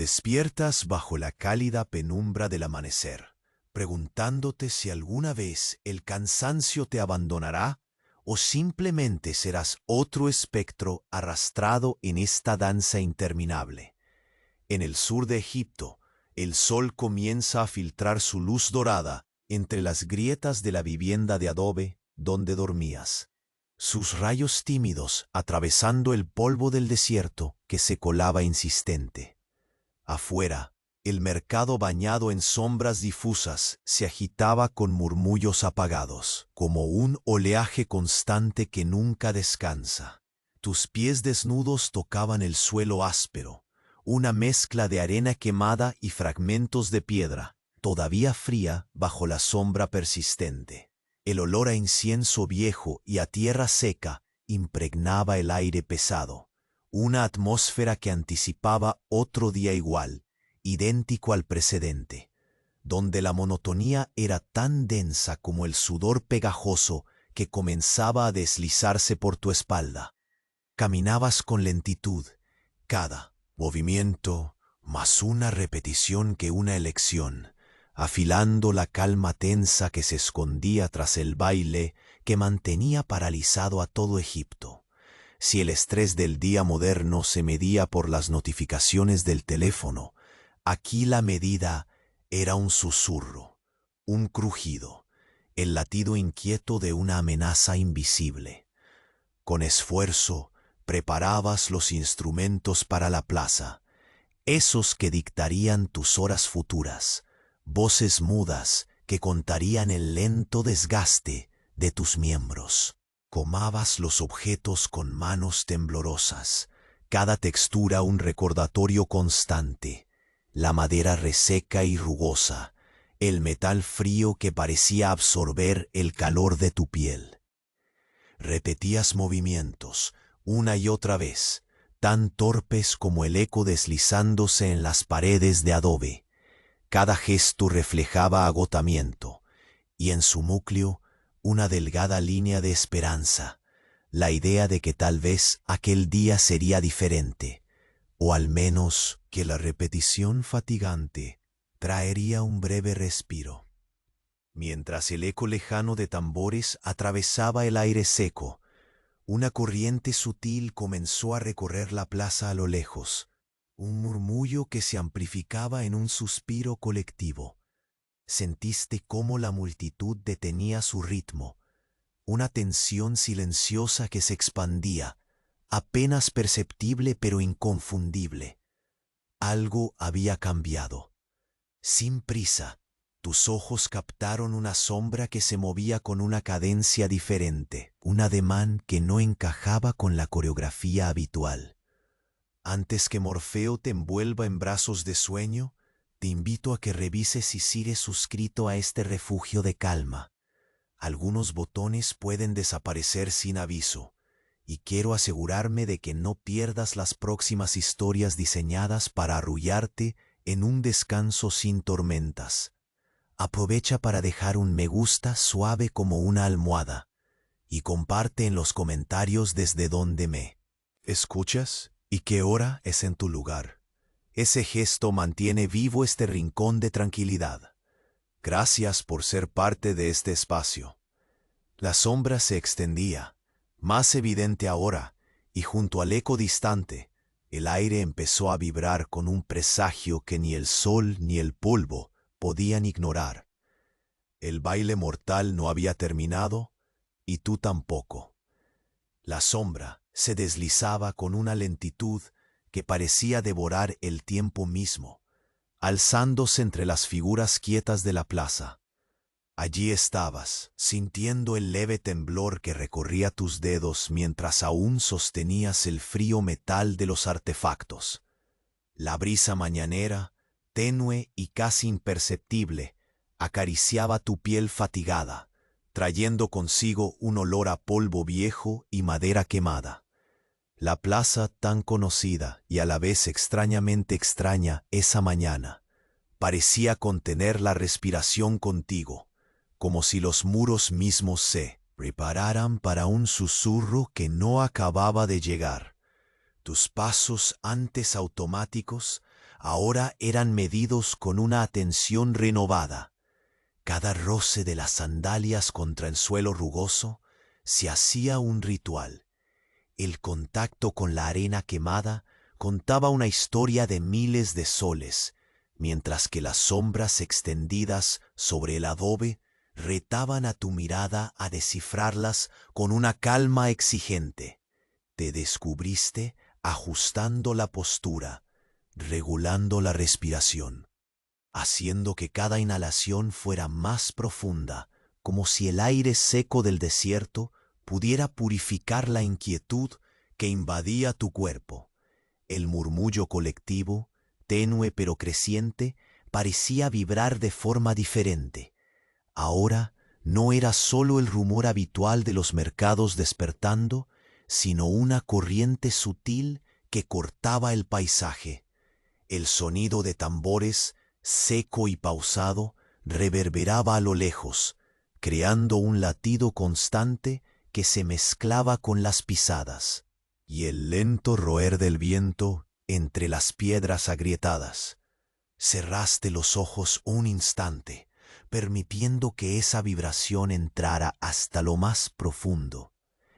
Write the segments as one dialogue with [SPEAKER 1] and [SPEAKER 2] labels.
[SPEAKER 1] Despiertas bajo la cálida penumbra del amanecer, preguntándote si alguna vez el cansancio te abandonará o simplemente serás otro espectro arrastrado en esta danza interminable. En el sur de Egipto, el sol comienza a filtrar su luz dorada entre las grietas de la vivienda de adobe donde dormías. Sus rayos tímidos atravesando el polvo del desierto que se colaba insistente. Afuera, el mercado bañado en sombras difusas se agitaba con murmullos apagados, como un oleaje constante que nunca descansa. Tus pies desnudos tocaban el suelo áspero, una mezcla de arena quemada y fragmentos de piedra, todavía fría bajo la sombra persistente. El olor a incienso viejo y a tierra seca impregnaba el aire pesado, una atmósfera que anticipaba otro día igual, idéntico al precedente, donde la monotonía era tan densa como el sudor pegajoso que comenzaba a deslizarse por tu espalda. Caminabas con lentitud, cada movimiento más una repetición que una elección, afilando la calma tensa que se escondía tras el baile que mantenía paralizado a todo Egipto. Si el estrés del día moderno se medía por las notificaciones del teléfono, aquí la medida era un susurro, un crujido, el latido inquieto de una amenaza invisible. Con esfuerzo preparabas los instrumentos para la plaza, esos que dictarían tus horas futuras, voces mudas que contarían el lento desgaste de tus miembros. Comabas los objetos con manos temblorosas, cada textura un recordatorio constante, la madera reseca y rugosa, el metal frío que parecía absorber el calor de tu piel. Repetías movimientos, una y otra vez, tan torpes como el eco deslizándose en las paredes de adobe. Cada gesto reflejaba agotamiento, y en su núcleo una delgada línea de esperanza, la idea de que tal vez aquel día sería diferente, o al menos que la repetición fatigante traería un breve respiro. Mientras el eco lejano de tambores atravesaba el aire seco, una corriente sutil comenzó a recorrer la plaza a lo lejos, un murmullo que se amplificaba en un suspiro colectivo. Sentiste cómo la multitud detenía su ritmo, una tensión silenciosa que se expandía, apenas perceptible pero inconfundible. Algo había cambiado. Sin prisa, tus ojos captaron una sombra que se movía con una cadencia diferente, un ademán que no encajaba con la coreografía habitual. Antes que Morfeo te envuelva en brazos de sueño, te invito a que revises si sigues suscrito a este refugio de calma. Algunos botones pueden desaparecer sin aviso, y quiero asegurarme de que no pierdas las próximas historias diseñadas para arrullarte en un descanso sin tormentas. Aprovecha para dejar un me gusta suave como una almohada, y comparte en los comentarios desde donde me escuchas y qué hora es en tu lugar. Ese gesto mantiene vivo este rincón de tranquilidad. Gracias por ser parte de este espacio. La sombra se extendía, más evidente ahora, y junto al eco distante, el aire empezó a vibrar con un presagio que ni el sol ni el polvo podían ignorar. El baile mortal no había terminado, y tú tampoco. La sombra se deslizaba con una lentitud que parecía devorar el tiempo mismo, alzándose entre las figuras quietas de la plaza. Allí estabas, sintiendo el leve temblor que recorría tus dedos mientras aún sostenías el frío metal de los artefactos. La brisa mañanera, tenue y casi imperceptible, acariciaba tu piel fatigada, trayendo consigo un olor a polvo viejo y madera quemada. La plaza tan conocida y a la vez extrañamente extraña esa mañana, parecía contener la respiración contigo, como si los muros mismos se prepararan para un susurro que no acababa de llegar. Tus pasos antes automáticos ahora eran medidos con una atención renovada. Cada roce de las sandalias contra el suelo rugoso se hacía un ritual. El contacto con la arena quemada contaba una historia de miles de soles, mientras que las sombras extendidas sobre el adobe retaban a tu mirada a descifrarlas con una calma exigente. Te descubriste ajustando la postura, regulando la respiración, haciendo que cada inhalación fuera más profunda, como si el aire seco del desierto pudiera purificar la inquietud que invadía tu cuerpo. El murmullo colectivo, tenue pero creciente, parecía vibrar de forma diferente. Ahora no era solo el rumor habitual de los mercados despertando, sino una corriente sutil que cortaba el paisaje. El sonido de tambores, seco y pausado, reverberaba a lo lejos, creando un latido constante que se mezclaba con las pisadas, y el lento roer del viento entre las piedras agrietadas. Cerraste los ojos un instante, permitiendo que esa vibración entrara hasta lo más profundo,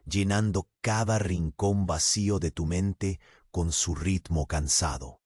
[SPEAKER 1] llenando cada rincón vacío de tu mente con su ritmo cansado.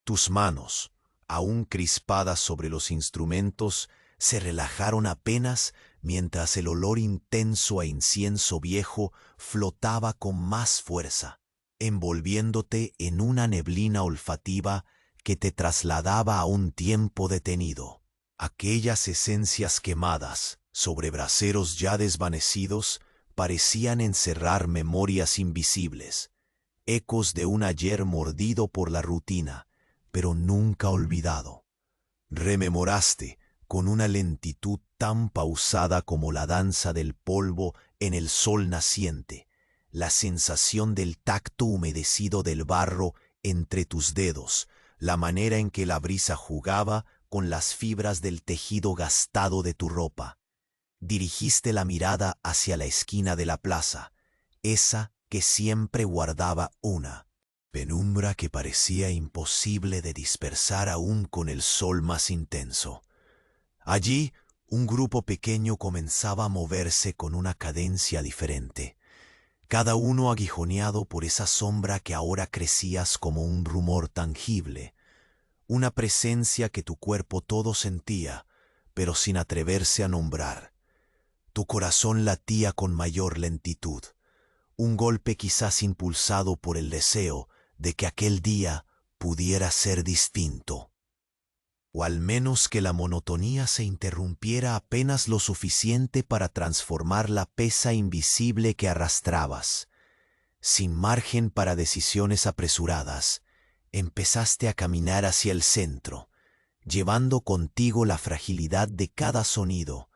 [SPEAKER 1] Tus manos, aún crispadas sobre los instrumentos, se relajaron apenas mientras el olor intenso a incienso viejo flotaba con más fuerza, envolviéndote en una neblina olfativa que te trasladaba a un tiempo detenido. Aquellas esencias quemadas sobre braseros ya desvanecidos parecían encerrar memorias invisibles, ecos de un ayer mordido por la rutina, pero nunca olvidado. Rememoraste con una lentitud tan pausada como la danza del polvo en el sol naciente, la sensación del tacto humedecido del barro entre tus dedos, la manera en que la brisa jugaba con las fibras del tejido gastado de tu ropa. Dirigiste la mirada hacia la esquina de la plaza, esa que siempre guardaba una penumbra que parecía imposible de dispersar aún con el sol más intenso. Allí, un grupo pequeño comenzaba a moverse con una cadencia diferente, cada uno aguijoneado por esa sombra que ahora crecías como un rumor tangible, una presencia que tu cuerpo todo sentía, pero sin atreverse a nombrar. Tu corazón latía con mayor lentitud, un golpe quizás impulsado por el deseo de que aquel día pudiera ser distinto, o al menos que la monotonía se interrumpiera apenas lo suficiente para transformar la pesa invisible que arrastrabas. Sin margen para decisiones apresuradas, empezaste a caminar hacia el centro, llevando contigo la fragilidad de cada sonido,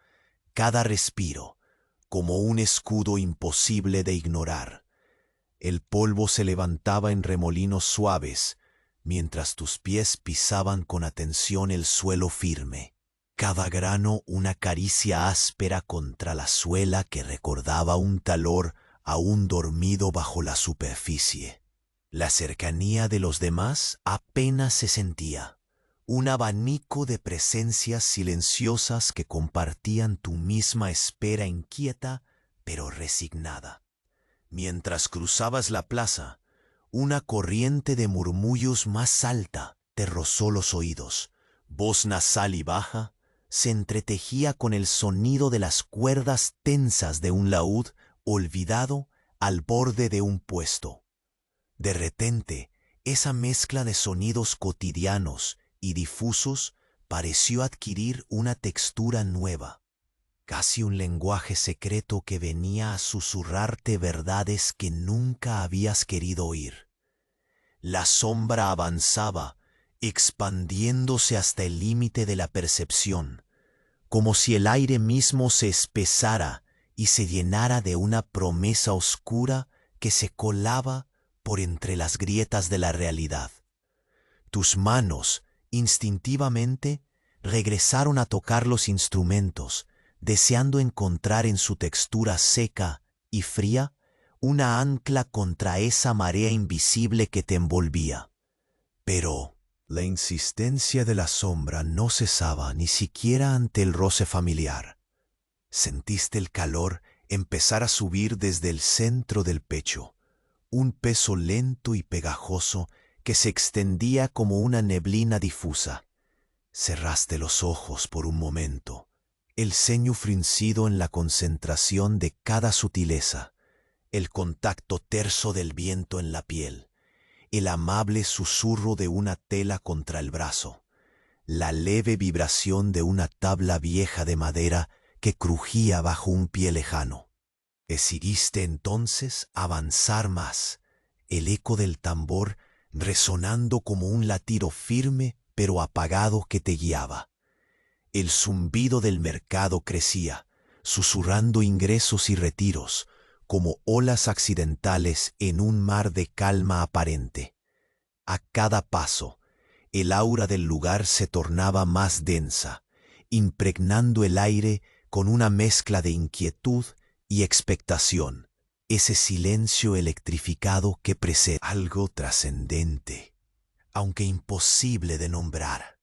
[SPEAKER 1] cada respiro, como un escudo imposible de ignorar. El polvo se levantaba en remolinos suaves, mientras tus pies pisaban con atención el suelo firme. Cada grano una caricia áspera contra la suela que recordaba un talor aún dormido bajo la superficie. La cercanía de los demás apenas se sentía, un abanico de presencias silenciosas que compartían tu misma espera inquieta pero resignada. Mientras cruzabas la plaza, una corriente de murmullos más alta te rozó los oídos. Voz nasal y baja se entretejía con el sonido de las cuerdas tensas de un laúd olvidado al borde de un puesto. De repente, esa mezcla de sonidos cotidianos y difusos pareció adquirir una textura nueva, casi un lenguaje secreto que venía a susurrarte verdades que nunca habías querido oír. La sombra avanzaba, expandiéndose hasta el límite de la percepción, como si el aire mismo se espesara y se llenara de una promesa oscura que se colaba por entre las grietas de la realidad. Tus manos, instintivamente, regresaron a tocar los instrumentos, deseando encontrar en su textura seca y fría una ancla contra esa marea invisible que te envolvía. Pero La insistencia de la sombra no cesaba ni siquiera ante el roce familiar. Sentiste el calor empezar a subir desde el centro del pecho, un peso lento y pegajoso que se extendía como una neblina difusa. Cerraste los ojos por un momento, el ceño fruncido en la concentración de cada sutileza, el contacto terso del viento en la piel, el amable susurro de una tela contra el brazo, la leve vibración de una tabla vieja de madera que crujía bajo un pie lejano. Decidiste entonces avanzar más, el eco del tambor resonando como un latido firme pero apagado que te guiaba. El zumbido del mercado crecía, susurrando ingresos y retiros, como olas accidentales en un mar de calma aparente. A cada paso, el aura del lugar se tornaba más densa, impregnando el aire con una mezcla de inquietud y expectación, ese silencio electrificado que precede algo trascendente, aunque imposible de nombrar.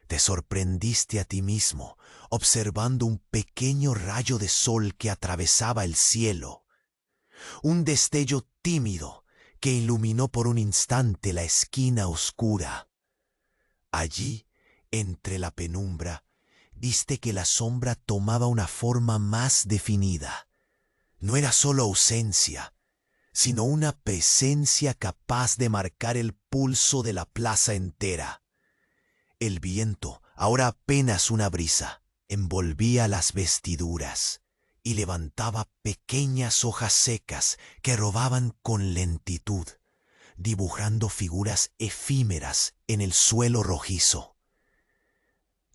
[SPEAKER 1] Te sorprendiste a ti mismo observando un pequeño rayo de sol que atravesaba el cielo, un destello tímido que iluminó por un instante la esquina oscura. Allí, entre la penumbra, viste que la sombra tomaba una forma más definida. No era solo ausencia, sino una presencia capaz de marcar el pulso de la plaza entera. El viento, ahora apenas una brisa, envolvía las vestiduras y levantaba pequeñas hojas secas que rodaban con lentitud, dibujando figuras efímeras en el suelo rojizo.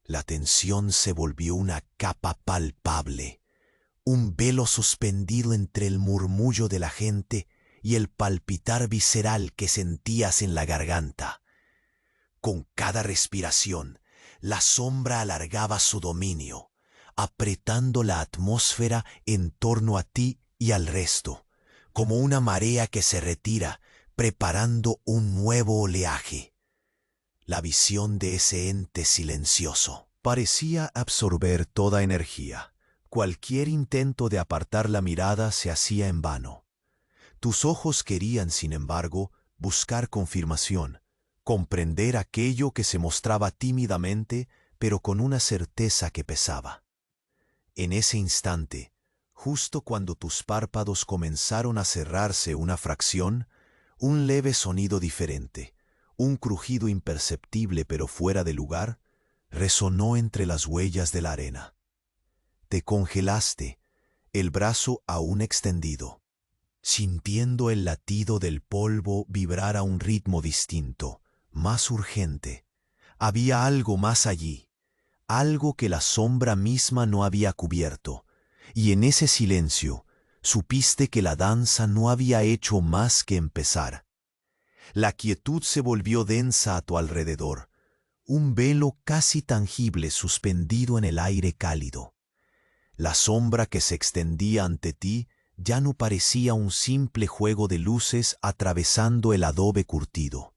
[SPEAKER 1] La tensión se volvió una capa palpable, un velo suspendido entre el murmullo de la gente y el palpitar visceral que sentías en la garganta. Con cada respiración, la sombra alargaba su dominio, apretando la atmósfera en torno a ti y al resto, como una marea que se retira, preparando un nuevo oleaje. La visión de ese ente silencioso parecía absorber toda energía. Cualquier intento de apartar la mirada se hacía en vano. Tus ojos querían, sin embargo, buscar confirmación, comprender aquello que se mostraba tímidamente, pero con una certeza que pesaba. En ese instante, justo cuando tus párpados comenzaron a cerrarse una fracción, un leve sonido diferente, un crujido imperceptible pero fuera de lugar, resonó entre las huellas de la arena. Te congelaste, el brazo aún extendido, sintiendo el latido del polvo vibrar a un ritmo distinto, más urgente. Había algo más allí, algo que la sombra misma no había cubierto, y en ese silencio supiste que la danza no había hecho más que empezar. La quietud se volvió densa a tu alrededor, un velo casi tangible suspendido en el aire cálido. La sombra que se extendía ante ti ya no parecía un simple juego de luces atravesando el adobe curtido.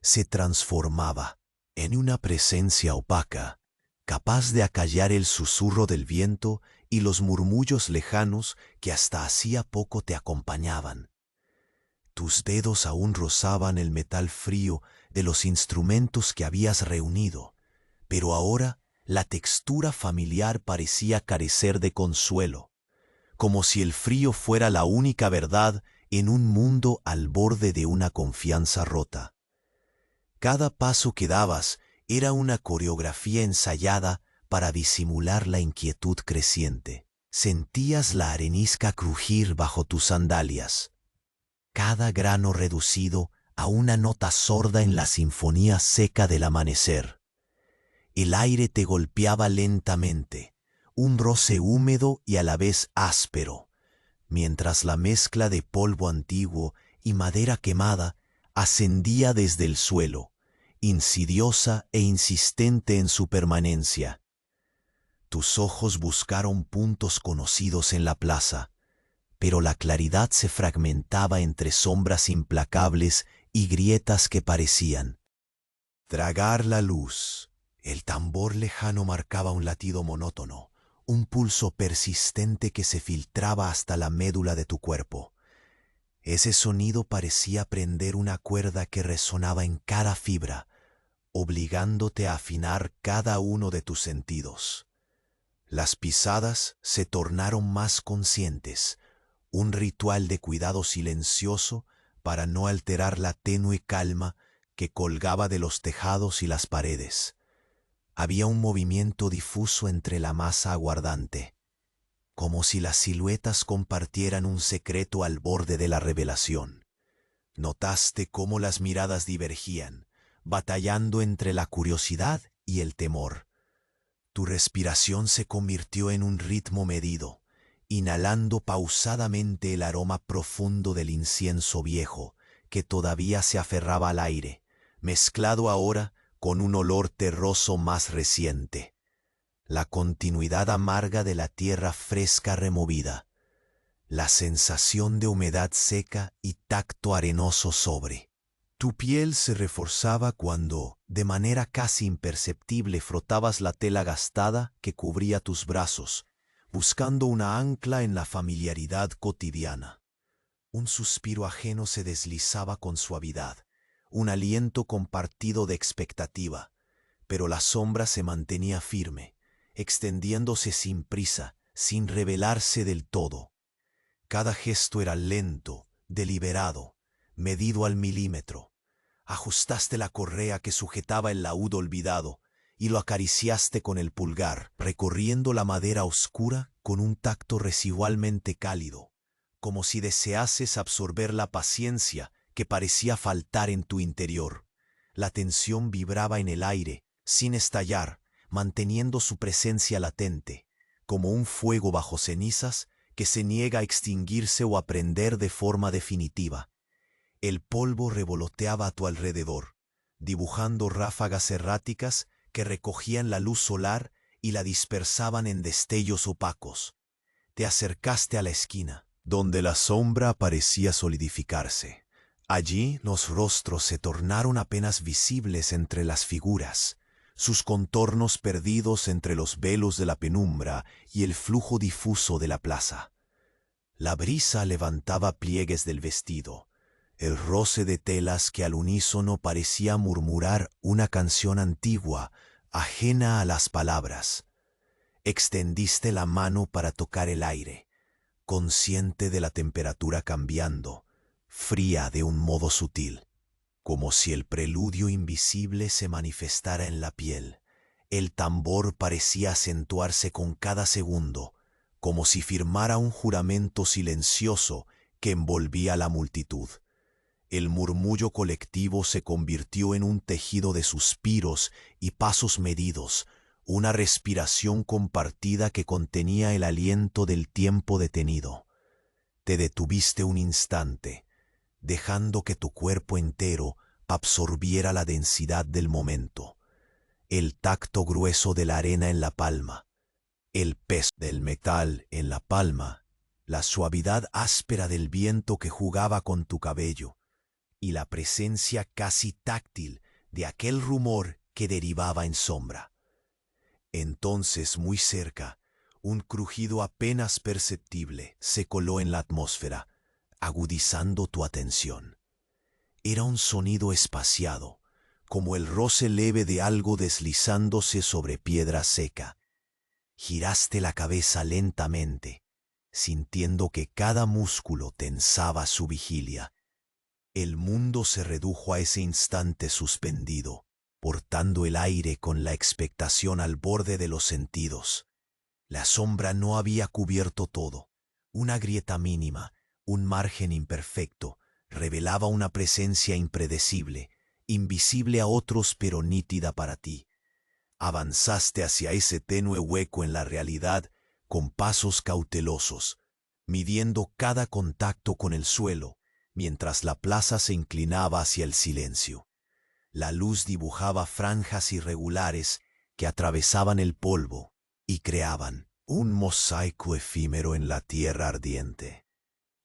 [SPEAKER 1] Se transformaba en una presencia opaca, capaz de acallar el susurro del viento y los murmullos lejanos que hasta hacía poco te acompañaban. Tus dedos aún rozaban el metal frío de los instrumentos que habías reunido, pero ahora la textura familiar parecía carecer de consuelo, como si el frío fuera la única verdad en un mundo al borde de una confianza rota. Cada paso que dabas era una coreografía ensayada para disimular la inquietud creciente. Sentías la arenisca crujir bajo tus sandalias, cada grano reducido a una nota sorda en la sinfonía seca del amanecer. El aire te golpeaba lentamente, un roce húmedo y a la vez áspero, mientras la mezcla de polvo antiguo y madera quemada ascendía desde el suelo, insidiosa e insistente en su permanencia. Tus ojos buscaron puntos conocidos en la plaza, pero la claridad se fragmentaba entre sombras implacables y grietas que parecían Tragar la luz. El tambor lejano marcaba un latido monótono, un pulso persistente que se filtraba hasta la médula de tu cuerpo. Ese sonido parecía prender una cuerda que resonaba en cada fibra, obligándote a afinar cada uno de tus sentidos. Las pisadas se tornaron más conscientes, un ritual de cuidado silencioso para no alterar la tenue calma que colgaba de los tejados y las paredes. Había un movimiento difuso entre la masa aguardante, como si las siluetas compartieran un secreto al borde de la revelación. Notaste cómo las miradas divergían, batallando entre la curiosidad y el temor. Tu respiración se convirtió en un ritmo medido, inhalando pausadamente el aroma profundo del incienso viejo que todavía se aferraba al aire, mezclado ahora con un olor terroso más reciente. La continuidad amarga de la tierra fresca removida, la sensación de humedad seca y tacto arenoso sobre. Tu piel se reforzaba cuando, de manera casi imperceptible, frotabas la tela gastada que cubría tus brazos, buscando una ancla en la familiaridad cotidiana. Un suspiro ajeno se deslizaba con suavidad, un aliento compartido de expectativa, pero la sombra se mantenía firme, extendiéndose sin prisa, sin revelarse del todo. Cada gesto era lento, deliberado, medido al milímetro. Ajustaste la correa que sujetaba el laúd olvidado y lo acariciaste con el pulgar, recorriendo la madera oscura con un tacto residualmente cálido, como si deseases absorber la paciencia que parecía faltar en tu interior. La tensión vibraba en el aire, sin estallar, manteniendo su presencia latente, como un fuego bajo cenizas que se niega a extinguirse o a prender de forma definitiva. El polvo revoloteaba a tu alrededor, dibujando ráfagas erráticas que recogían la luz solar y la dispersaban en destellos opacos. Te acercaste a la esquina, donde la sombra parecía solidificarse. Allí los rostros se tornaron apenas visibles entre las figuras, sus contornos perdidos entre los velos de la penumbra y el flujo difuso de la plaza. La brisa levantaba pliegues del vestido, el roce de telas que al unísono parecía murmurar una canción antigua, ajena a las palabras. Extendiste la mano para tocar el aire, consciente de la temperatura cambiando, fría de un modo sutil. Como si el preludio invisible se manifestara en la piel, el tambor parecía acentuarse con cada segundo, como si firmara un juramento silencioso que envolvía a la multitud. El murmullo colectivo se convirtió en un tejido de suspiros y pasos medidos, una respiración compartida que contenía el aliento del tiempo detenido. Te detuviste un instante, dejando que tu cuerpo entero absorbiera la densidad del momento, el tacto grueso de la arena en la palma, el peso del metal en la palma, la suavidad áspera del viento que jugaba con tu cabello, y la presencia casi táctil de aquel rumor que derivaba en sombra. Entonces, muy cerca, un crujido apenas perceptible se coló en la atmósfera, agudizando tu atención. Era un sonido espaciado, como el roce leve de algo deslizándose sobre piedra seca. Giraste la cabeza lentamente, sintiendo que cada músculo tensaba su vigilia. El mundo se redujo a ese instante suspendido, portando el aire con la expectación al borde de los sentidos. La sombra no había cubierto todo. Una grieta mínima, un margen imperfecto, revelaba una presencia impredecible, invisible a otros pero nítida para ti. Avanzaste hacia ese tenue hueco en la realidad con pasos cautelosos, midiendo cada contacto con el suelo, mientras la plaza se inclinaba hacia el silencio. La luz dibujaba franjas irregulares que atravesaban el polvo y creaban un mosaico efímero en la tierra ardiente.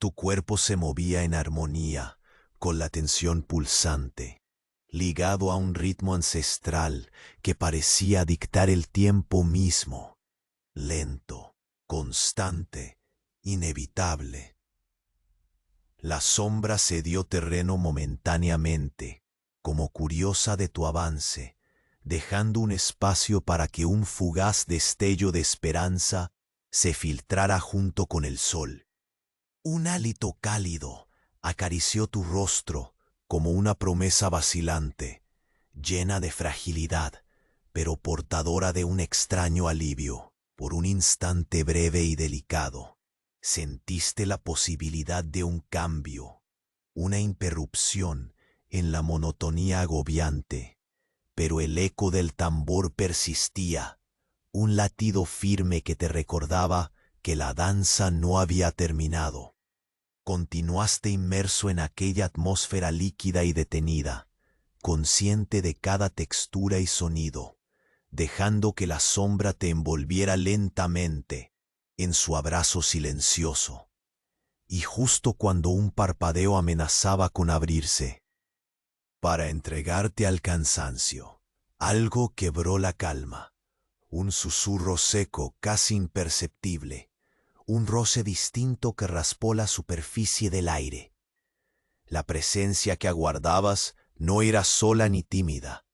[SPEAKER 1] Tu cuerpo se movía en armonía con la tensión pulsante. ligado a un ritmo ancestral que parecía dictar el tiempo mismo, lento, constante, inevitable. La sombra cedió terreno momentáneamente, como curiosa de tu avance, dejando un espacio para que un fugaz destello de esperanza se filtrara junto con el sol. Un hálito cálido acarició tu rostro como una promesa vacilante, llena de fragilidad, pero portadora de un extraño alivio. Por un instante breve y delicado, sentiste la posibilidad de un cambio, una interrupción en la monotonía agobiante, pero el eco del tambor persistía, un latido firme que te recordaba que la danza no había terminado. Continuaste inmerso en aquella atmósfera líquida y detenida, consciente de cada textura y sonido, dejando que la sombra te envolviera lentamente en su abrazo silencioso. Y justo cuando un parpadeo amenazaba con abrirse, para entregarte al cansancio, algo quebró la calma, un susurro seco casi imperceptible, un roce distinto que raspó la superficie del aire. La presencia que aguardabas no era sola ni tímida,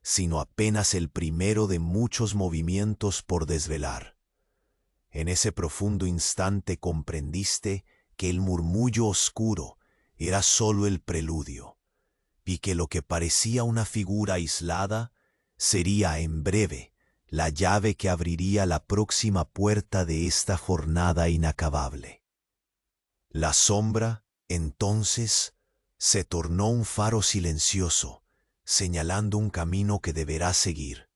[SPEAKER 1] sino apenas el primero de muchos movimientos por desvelar. En ese profundo instante comprendiste que el murmullo oscuro era sólo el preludio, y que lo que parecía una figura aislada sería en breve la llave que abriría la próxima puerta de esta jornada inacabable. La sombra, entonces, se tornó un faro silencioso, señalando un camino que deberás seguir,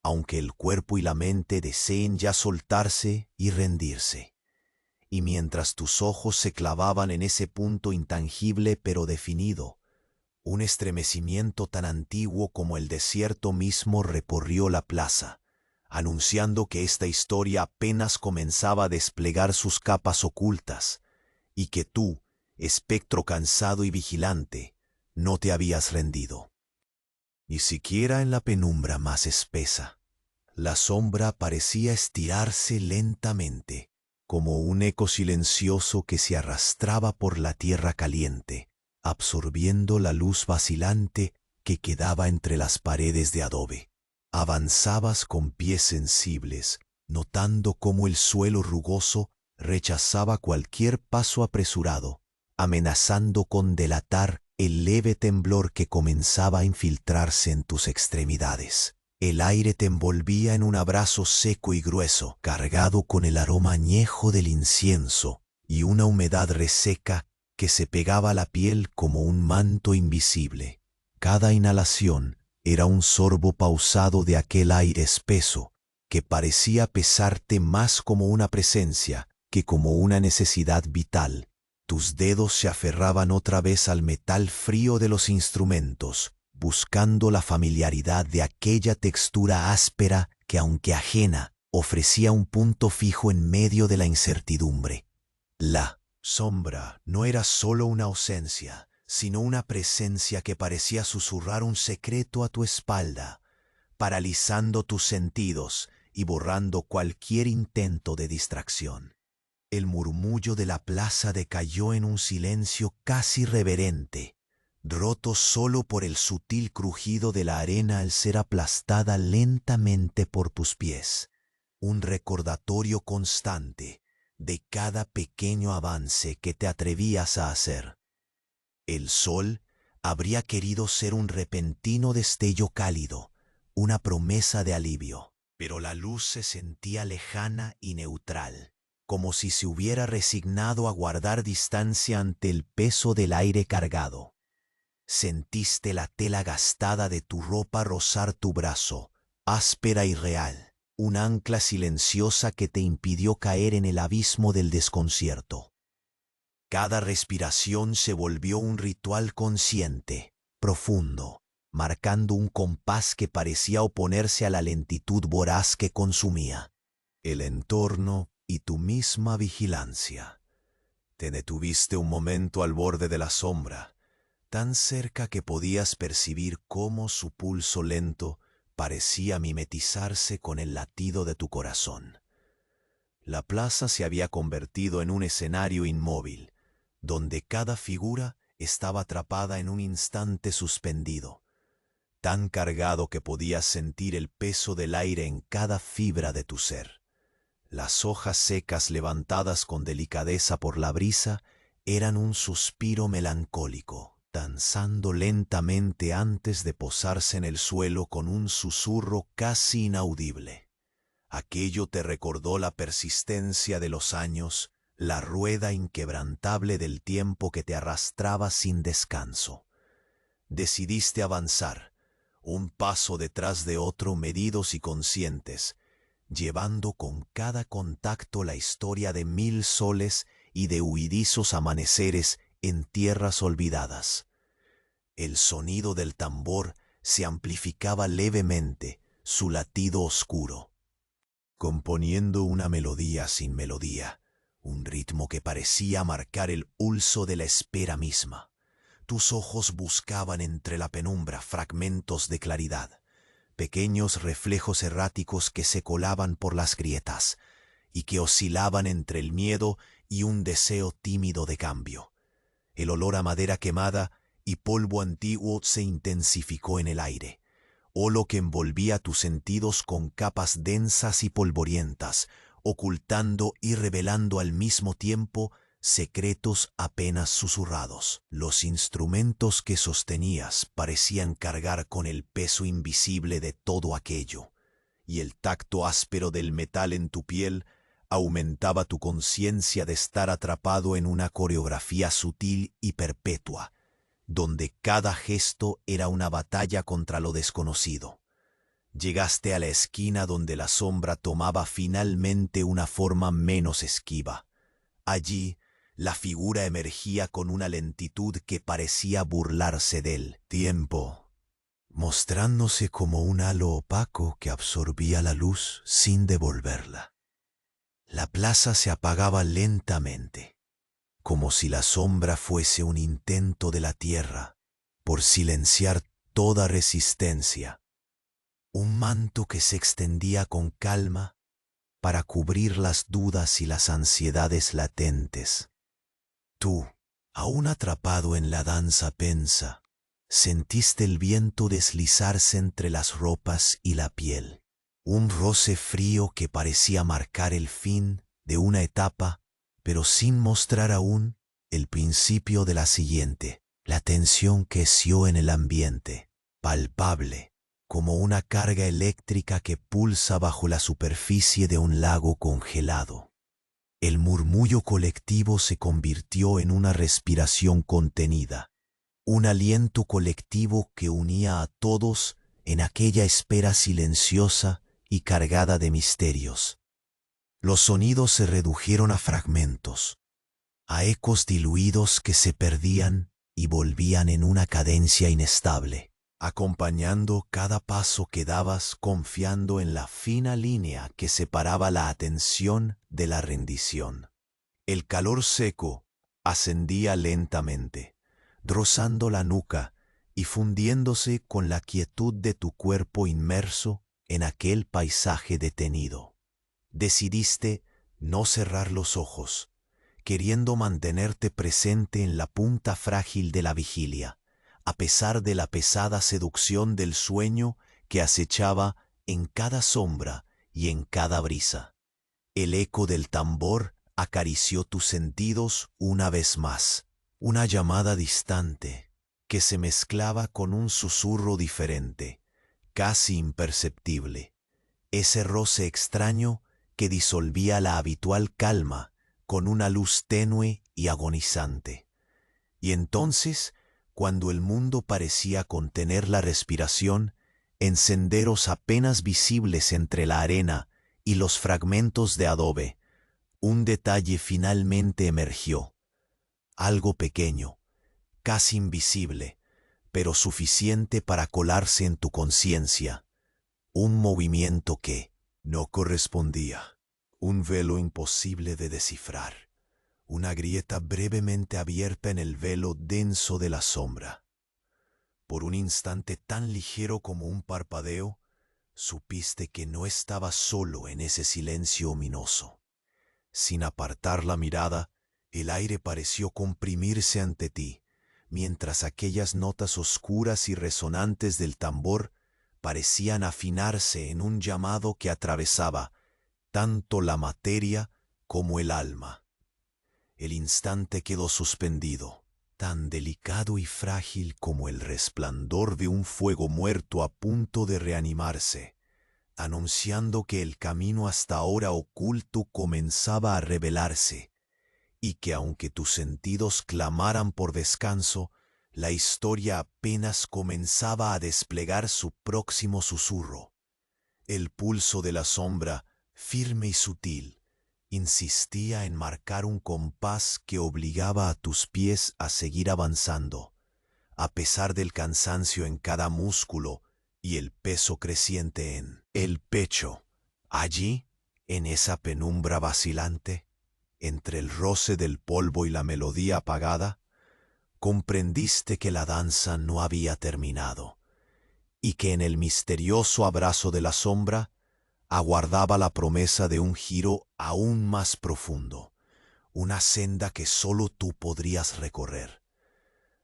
[SPEAKER 1] aunque el cuerpo y la mente deseen ya soltarse y rendirse. Y mientras tus ojos se clavaban en ese punto intangible pero definido, un estremecimiento tan antiguo como el desierto mismo recorrió la plaza, anunciando que esta historia apenas comenzaba a desplegar sus capas ocultas, y que tú, espectro cansado y vigilante, no te habías rendido. Ni siquiera en la penumbra más espesa, la sombra parecía estirarse lentamente, como un eco silencioso que se arrastraba por la tierra caliente, absorbiendo la luz vacilante que quedaba entre las paredes de adobe. Avanzabas con pies sensibles, notando cómo el suelo rugoso rechazaba cualquier paso apresurado, amenazando con delatar el leve temblor que comenzaba a infiltrarse en tus extremidades. El aire te envolvía en un abrazo seco y grueso, cargado con el aroma añejo del incienso y una humedad reseca que se pegaba a la piel como un manto invisible. Cada inhalación era un sorbo pausado de aquel aire espeso que parecía pesarte más como una presencia que como una necesidad vital. Tus dedos se aferraban otra vez al metal frío de los instrumentos, buscando la familiaridad de aquella textura áspera que, aunque ajena, ofrecía un punto fijo en medio de la incertidumbre. La sombra no era solo una ausencia, sino una presencia que parecía susurrar un secreto a tu espalda, paralizando tus sentidos y borrando cualquier intento de distracción. El murmullo de la plaza decayó en un silencio casi reverente, roto solo por el sutil crujido de la arena al ser aplastada lentamente por tus pies, un recordatorio constante de cada pequeño avance que te atrevías a hacer. El sol habría querido ser un repentino destello cálido, una promesa de alivio, pero la luz se sentía lejana y neutral, como si se hubiera resignado a guardar distancia ante el peso del aire cargado. Sentiste la tela gastada de tu ropa rozar tu brazo, áspera y real, un ancla silenciosa que te impidió caer en el abismo del desconcierto. Cada respiración se volvió un ritual consciente, profundo, marcando un compás que parecía oponerse a la lentitud voraz que consumía. El entorno y tu misma vigilancia. Te detuviste un momento al borde de la sombra, tan cerca que podías percibir cómo su pulso lento parecía mimetizarse con el latido de tu corazón. La plaza se había convertido en un escenario inmóvil, donde cada figura estaba atrapada en un instante suspendido, tan cargado que podías sentir el peso del aire en cada fibra de tu ser. Las hojas secas levantadas con delicadeza por la brisa eran un suspiro melancólico, danzando lentamente antes de posarse en el suelo con un susurro casi inaudible. Aquello te recordó la persistencia de los años, la rueda inquebrantable del tiempo que te arrastraba sin descanso. Decidiste avanzar, un paso detrás de otro, medidos y conscientes, llevando con cada contacto la historia de 1000 soles y de huidizos amaneceres en tierras olvidadas. El sonido del tambor se amplificaba levemente, su latido oscuro, componiendo una melodía sin melodía, un ritmo que parecía marcar el pulso de la espera misma. Tus ojos buscaban entre la penumbra fragmentos de claridad, pequeños reflejos erráticos que se colaban por las grietas y que oscilaban entre el miedo y un deseo tímido de cambio. El olor a madera quemada y polvo antiguo se intensificó en el aire, holo que envolvía tus sentidos con capas densas y polvorientas, ocultando y revelando al mismo tiempo secretos apenas susurrados. Los instrumentos que sostenías parecían cargar con el peso invisible de todo aquello, y el tacto áspero del metal en tu piel aumentaba tu conciencia de estar atrapado en una coreografía sutil y perpetua, donde cada gesto era una batalla contra lo desconocido. Llegaste a la esquina donde la sombra tomaba finalmente una forma menos esquiva. Allí, la figura emergía con una lentitud que parecía burlarse del tiempo, mostrándose como un halo opaco que absorbía la luz sin devolverla. La plaza se apagaba lentamente, como si la sombra fuese un intento de la tierra por silenciar toda resistencia, un manto que se extendía con calma para cubrir las dudas y las ansiedades latentes. Tú, aún atrapado en la danza pensa, sentiste el viento deslizarse entre las ropas y la piel, un roce frío que parecía marcar el fin de una etapa, pero sin mostrar aún el principio de la siguiente. La tensión creció en el ambiente, palpable, como una carga eléctrica que pulsa bajo la superficie de un lago congelado. El murmullo colectivo se convirtió en una respiración contenida, un aliento colectivo que unía a todos en aquella espera silenciosa y cargada de misterios. Los sonidos se redujeron a fragmentos, a ecos diluidos que se perdían y volvían en una cadencia inestable, acompañando cada paso que dabas, confiando en la fina línea que separaba la atención de la rendición. El calor seco ascendía lentamente, rozando la nuca y fundiéndose con la quietud de tu cuerpo inmerso en aquel paisaje detenido. Decidiste no cerrar los ojos, queriendo mantenerte presente en la punta frágil de la vigilia, a pesar de la pesada seducción del sueño que acechaba en cada sombra y en cada brisa. El eco del tambor acarició tus sentidos una vez más, una llamada distante que se mezclaba con un susurro diferente, casi imperceptible, ese roce extraño que disolvía la habitual calma con una luz tenue y agonizante. Y entonces, cuando el mundo parecía contener la respiración, en senderos apenas visibles entre la arena y los fragmentos de adobe, un detalle finalmente emergió, algo pequeño, casi invisible, pero suficiente para colarse en tu conciencia, un movimiento que no correspondía, un velo imposible de descifrar, una grieta brevemente abierta en el velo denso de la sombra. Por un instante tan ligero como un parpadeo, supiste que no estabas solo en ese silencio ominoso. Sin apartar la mirada, el aire pareció comprimirse ante ti, mientras aquellas notas oscuras y resonantes del tambor parecían afinarse en un llamado que atravesaba tanto la materia como el alma. El instante quedó suspendido, tan delicado y frágil como el resplandor de un fuego muerto a punto de reanimarse, anunciando que el camino hasta ahora oculto comenzaba a revelarse, y que aunque tus sentidos clamaran por descanso, la historia apenas comenzaba a desplegar su próximo susurro. El pulso de la sombra, firme y sutil, insistía en marcar un compás que obligaba a tus pies a seguir avanzando, a pesar del cansancio en cada músculo y el peso creciente en el pecho. Allí, en esa penumbra vacilante, entre el roce del polvo y la melodía apagada, comprendiste que la danza no había terminado, y que en el misterioso abrazo de la sombra aguardaba la promesa de un giro aún más profundo, una senda que sólo tú podrías recorrer.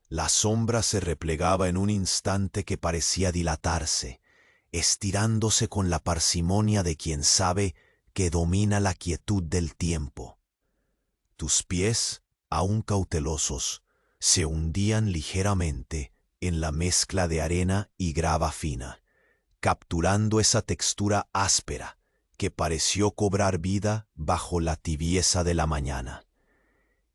[SPEAKER 1] La sombra se replegaba en un instante que parecía dilatarse, estirándose con la parsimonia de quien sabe que domina la quietud del tiempo. Tus pies, aún cautelosos, se hundían ligeramente en la mezcla de arena y grava fina, capturando esa textura áspera que pareció cobrar vida bajo la tibieza de la mañana.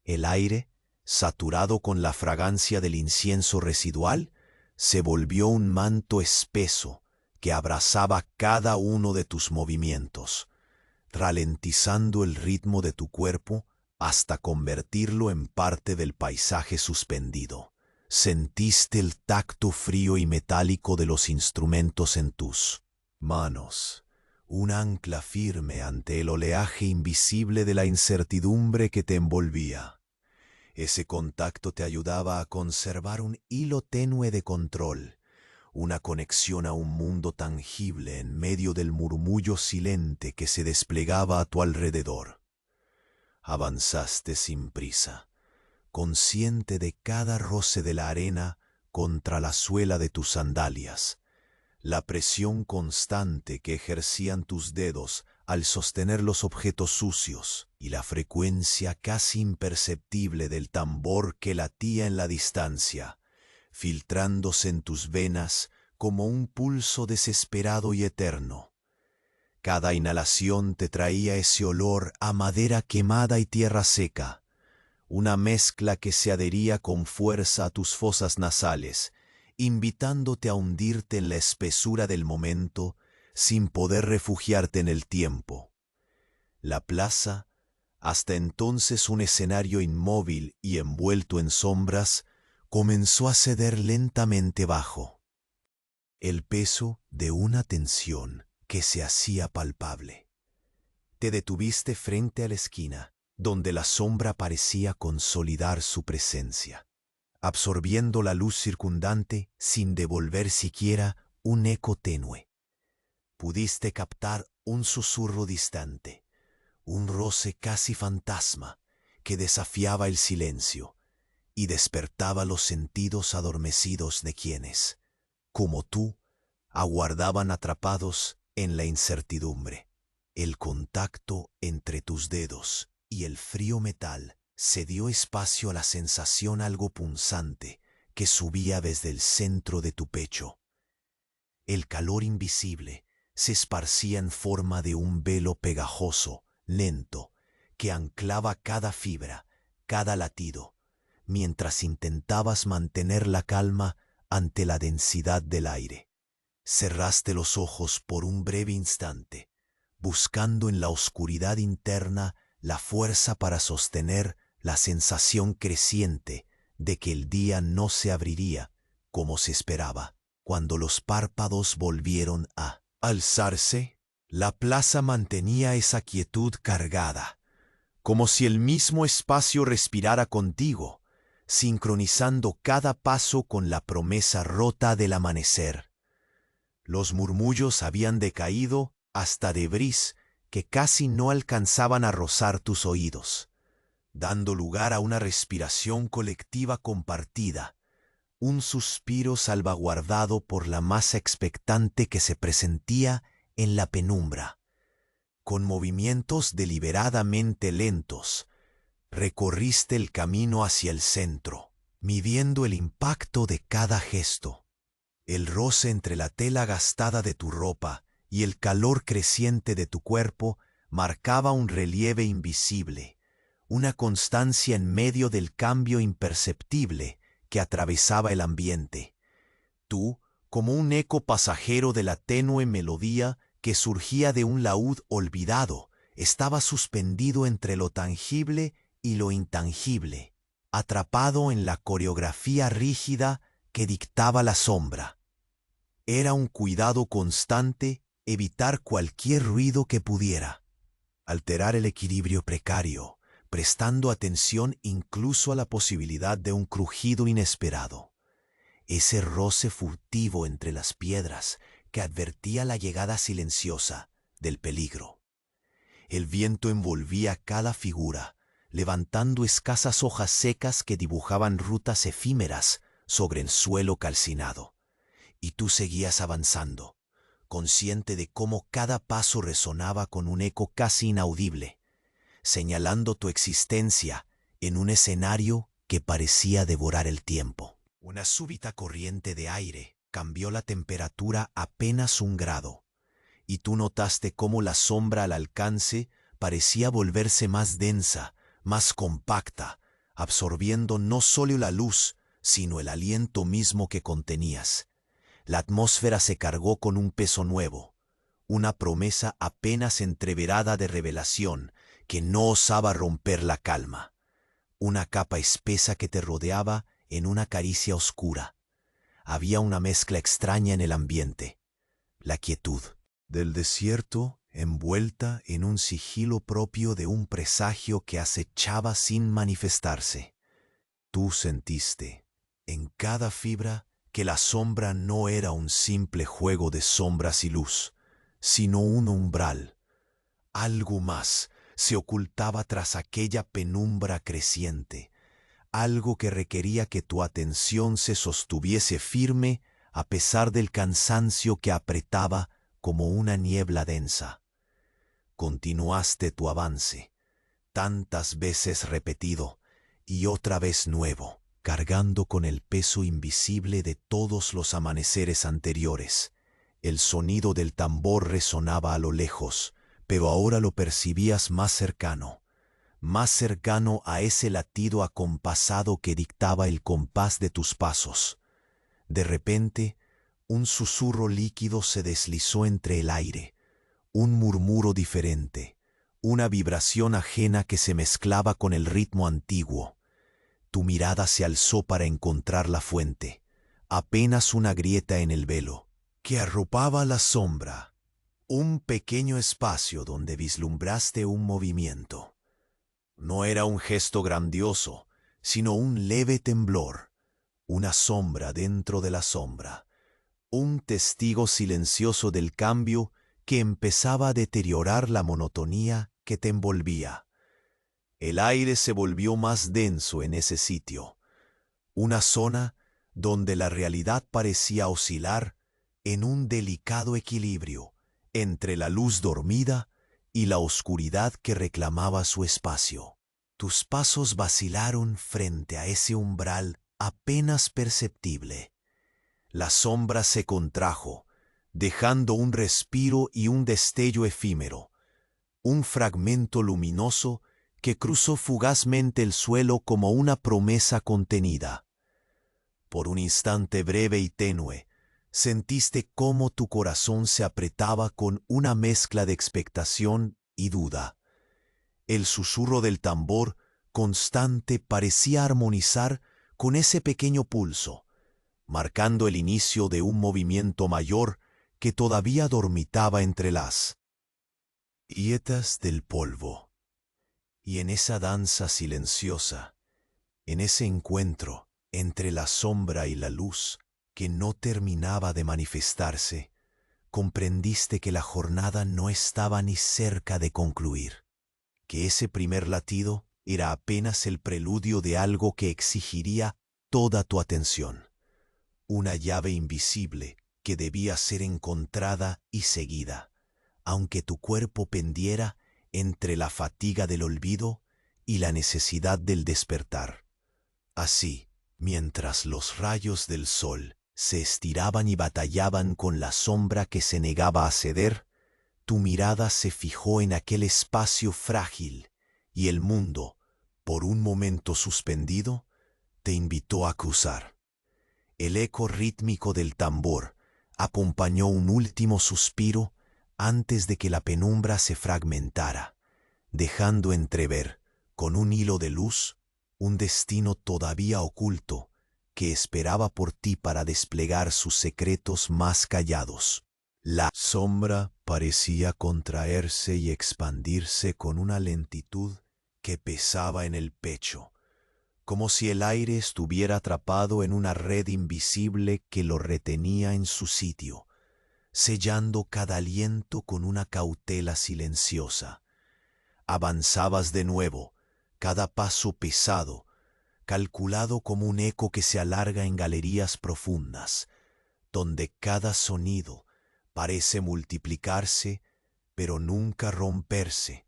[SPEAKER 1] El aire, saturado con la fragancia del incienso residual, se volvió un manto espeso que abrazaba cada uno de tus movimientos, ralentizando el ritmo de tu cuerpo hasta convertirlo en parte del paisaje suspendido. Sentiste el tacto frío y metálico de los instrumentos en tus manos, un ancla firme ante el oleaje invisible de la incertidumbre que te envolvía. Ese contacto te ayudaba a conservar un hilo tenue de control, una conexión a un mundo tangible en medio del murmullo silente que se desplegaba a tu alrededor. Avanzaste sin prisa, consciente de cada roce de la arena contra la suela de tus sandalias, la presión constante que ejercían tus dedos al sostener los objetos sucios y la frecuencia casi imperceptible del tambor que latía en la distancia, filtrándose en tus venas como un pulso desesperado y eterno. Cada inhalación te traía ese olor a madera quemada y tierra seca, una mezcla que se adhería con fuerza a tus fosas nasales, invitándote a hundirte en la espesura del momento sin poder refugiarte en el tiempo. La plaza, hasta entonces un escenario inmóvil y envuelto en sombras, comenzó a ceder lentamente bajo el peso de una tensión que se hacía palpable. Te detuviste frente a la esquina, donde la sombra parecía consolidar su presencia, absorbiendo la luz circundante sin devolver siquiera un eco tenue. Pudiste captar un susurro distante, un roce casi fantasma que desafiaba el silencio y despertaba los sentidos adormecidos de quienes, como tú, aguardaban atrapados en la incertidumbre. El contacto entre tus dedos y el frío metal cedió espacio a la sensación algo punzante que subía desde el centro de tu pecho. El calor invisible se esparcía en forma de un velo pegajoso, lento, que anclaba cada fibra, cada latido, mientras intentabas mantener la calma ante la densidad del aire. Cerraste los ojos por un breve instante, buscando en la oscuridad interna la fuerza para sostener la sensación creciente de que el día no se abriría como se esperaba. Cuando los párpados volvieron a alzarse, la plaza mantenía esa quietud cargada, como si el mismo espacio respirara contigo, sincronizando cada paso con la promesa rota del amanecer. Los murmullos habían decaído hasta debris que casi no alcanzaban a rozar tus oídos, dando lugar a una respiración colectiva compartida, un suspiro salvaguardado por la masa expectante que se presentía en la penumbra. Con movimientos deliberadamente lentos, recorriste el camino hacia el centro, midiendo el impacto de cada gesto. El roce entre la tela gastada de tu ropa y el calor creciente de tu cuerpo marcaba un relieve invisible, una constancia en medio del cambio imperceptible que atravesaba el ambiente. Tú, como un eco pasajero de la tenue melodía que surgía de un laúd olvidado, estabas suspendido entre lo tangible y lo intangible, atrapado en la coreografía rígida que dictaba la sombra. Era un cuidado constante evitar cualquier ruido que pudiera alterar el equilibrio precario, prestando atención incluso a la posibilidad de un crujido inesperado. Ese roce furtivo entre las piedras que advertía la llegada silenciosa del peligro. El viento envolvía cada figura, levantando escasas hojas secas que dibujaban rutas efímeras sobre el suelo calcinado. Y tú seguías avanzando, consciente de cómo cada paso resonaba con un eco casi inaudible, señalando tu existencia en un escenario que parecía devorar el tiempo. Una súbita corriente de aire cambió la temperatura apenas 1 grado, y tú notaste cómo la sombra al alcance parecía volverse más densa, más compacta, absorbiendo no solo la luz, sino el aliento mismo que contenías. La atmósfera se cargó con un peso nuevo, una promesa apenas entreverada de revelación que no osaba romper la calma, una capa espesa que te rodeaba en una caricia oscura. Había una mezcla extraña en el ambiente, la quietud del desierto envuelta en un sigilo propio de un presagio que acechaba sin manifestarse. Tú sentiste, en cada fibra, que la sombra no era un simple juego de sombras y luz, sino un umbral. Algo más se ocultaba tras aquella penumbra creciente, algo que requería que tu atención se sostuviese firme a pesar del cansancio que apretaba como una niebla densa. Continuaste tu avance, tantas veces repetido y otra vez nuevo, cargando con el peso invisible de todos los amaneceres anteriores. El sonido del tambor resonaba a lo lejos, pero ahora lo percibías más cercano a ese latido acompasado que dictaba el compás de tus pasos. De repente, un susurro líquido se deslizó entre el aire, un murmuro diferente, una vibración ajena que se mezclaba con el ritmo antiguo. Tu mirada se alzó para encontrar la fuente, apenas una grieta en el velo, que arropaba la sombra, un pequeño espacio donde vislumbraste un movimiento. No era un gesto grandioso, sino un leve temblor, una sombra dentro de la sombra, un testigo silencioso del cambio que empezaba a deteriorar la monotonía que te envolvía. El aire se volvió más denso en ese sitio, una zona donde la realidad parecía oscilar en un delicado equilibrio entre la luz dormida y la oscuridad que reclamaba su espacio. Tus pasos vacilaron frente a ese umbral apenas perceptible. La sombra se contrajo, dejando un respiro y un destello efímero, un fragmento luminoso que cruzó fugazmente el suelo como una promesa contenida. Por un instante breve y tenue, sentiste cómo tu corazón se apretaba con una mezcla de expectación y duda. El susurro del tambor constante parecía armonizar con ese pequeño pulso, marcando el inicio de un movimiento mayor que todavía dormitaba entre las grietas del polvo. Y en esa danza silenciosa, En ese encuentro entre la sombra y la luz, que no terminaba de manifestarse, comprendiste que la jornada no estaba ni cerca de concluir, que ese primer latido era apenas el preludio de algo que exigiría toda tu atención, una llave invisible que debía ser encontrada y seguida, aunque tu cuerpo pendiera entre la fatiga del olvido y la necesidad del despertar. Así, mientras los rayos del sol se estiraban y batallaban con la sombra que se negaba a ceder, tu mirada se fijó en aquel espacio frágil y el mundo, por un momento suspendido, te invitó a cruzar. El eco rítmico del tambor acompañó un último suspiro antes de que la penumbra se fragmentara, dejando entrever, con un hilo de luz, un destino todavía oculto que esperaba por ti para desplegar sus secretos más callados. La sombra parecía contraerse y expandirse con una lentitud que pesaba en el pecho, como si el aire estuviera atrapado en una red invisible que lo retenía en su sitio, sellando cada aliento con una cautela silenciosa. Avanzabas de nuevo, cada paso pesado, calculado como un eco que se alarga en galerías profundas, donde cada sonido parece multiplicarse, pero nunca romperse,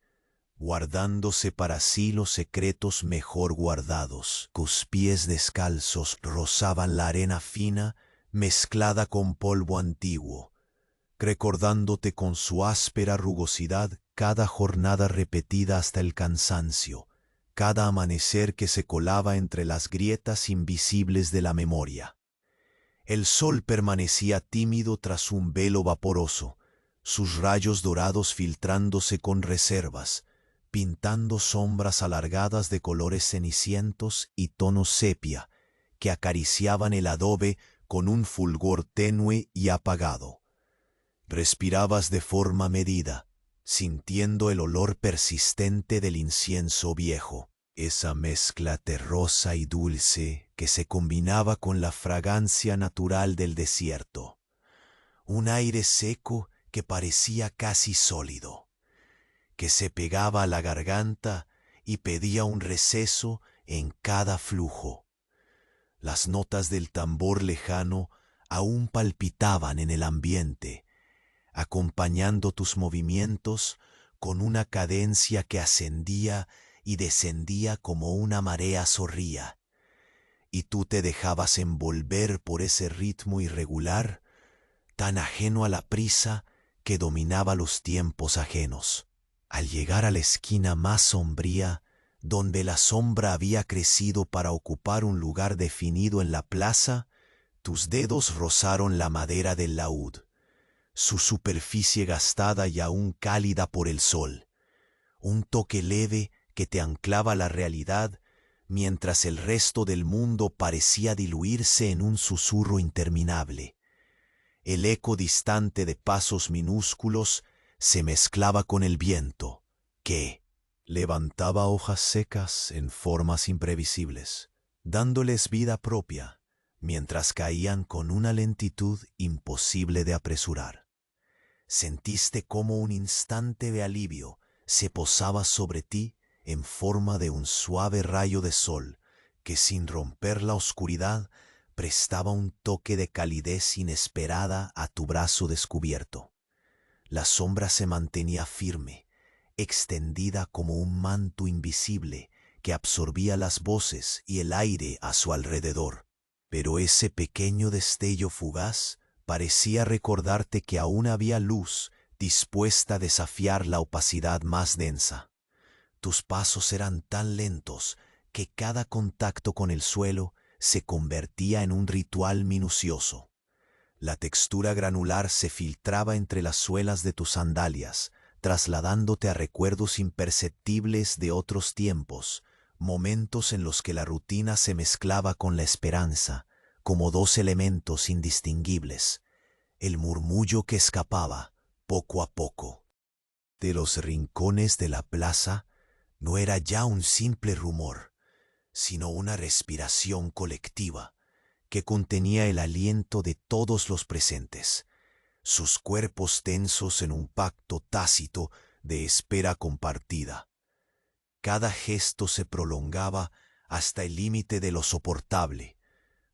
[SPEAKER 1] guardándose para sí los secretos mejor guardados. Tus pies descalzos rozaban la arena fina mezclada con polvo antiguo, recordándote con su áspera rugosidad cada jornada repetida hasta el cansancio, cada amanecer que se colaba entre las grietas invisibles de la memoria. El sol permanecía tímido tras un velo vaporoso, sus rayos dorados filtrándose con reservas, pintando sombras alargadas de colores cenicientos y tonos sepia, que acariciaban el adobe con un fulgor tenue y apagado. Respirabas de forma medida, sintiendo el olor persistente del incienso viejo, esa mezcla terrosa y dulce que se combinaba con la fragancia natural del desierto. Un aire seco que parecía casi sólido, que se pegaba a la garganta y pedía un receso en cada flujo. Las notas del tambor lejano aún palpitaban en el ambiente, acompañando tus movimientos con una cadencia que ascendía y descendía como una marea zorría, y tú te dejabas envolver por ese ritmo irregular, tan ajeno a la prisa que dominaba los tiempos ajenos. Al llegar a la esquina más sombría, donde la sombra había crecido para ocupar un lugar definido en la plaza, tus dedos rozaron la madera del laúd, su superficie gastada y aún cálida por el sol, un toque leve que te anclaba a la realidad mientras el resto del mundo parecía diluirse en un susurro interminable. El eco distante de pasos minúsculos se mezclaba con el viento, que levantaba hojas secas en formas imprevisibles, dándoles vida propia, mientras caían con una lentitud imposible de apresurar. Sentiste cómo un instante de alivio se posaba sobre ti en forma de un suave rayo de sol que, sin romper la oscuridad, prestaba un toque de calidez inesperada a tu brazo descubierto. La sombra se mantenía firme, extendida como un manto invisible que absorbía las voces y el aire a su alrededor. Pero ese pequeño destello fugaz parecía recordarte que aún había luz dispuesta a desafiar la opacidad más densa. Tus pasos eran tan lentos que cada contacto con el suelo se convertía en un ritual minucioso. La textura granular se filtraba entre las suelas de tus sandalias, trasladándote a recuerdos imperceptibles de otros tiempos, momentos en los que la rutina se mezclaba con la esperanza, como dos elementos indistinguibles, el murmullo que escapaba, poco a poco, de los rincones de la plaza. No era ya un simple rumor, sino una respiración colectiva que contenía el aliento de todos los presentes, sus cuerpos tensos en un pacto tácito de espera compartida. Cada gesto se prolongaba hasta el límite de lo soportable,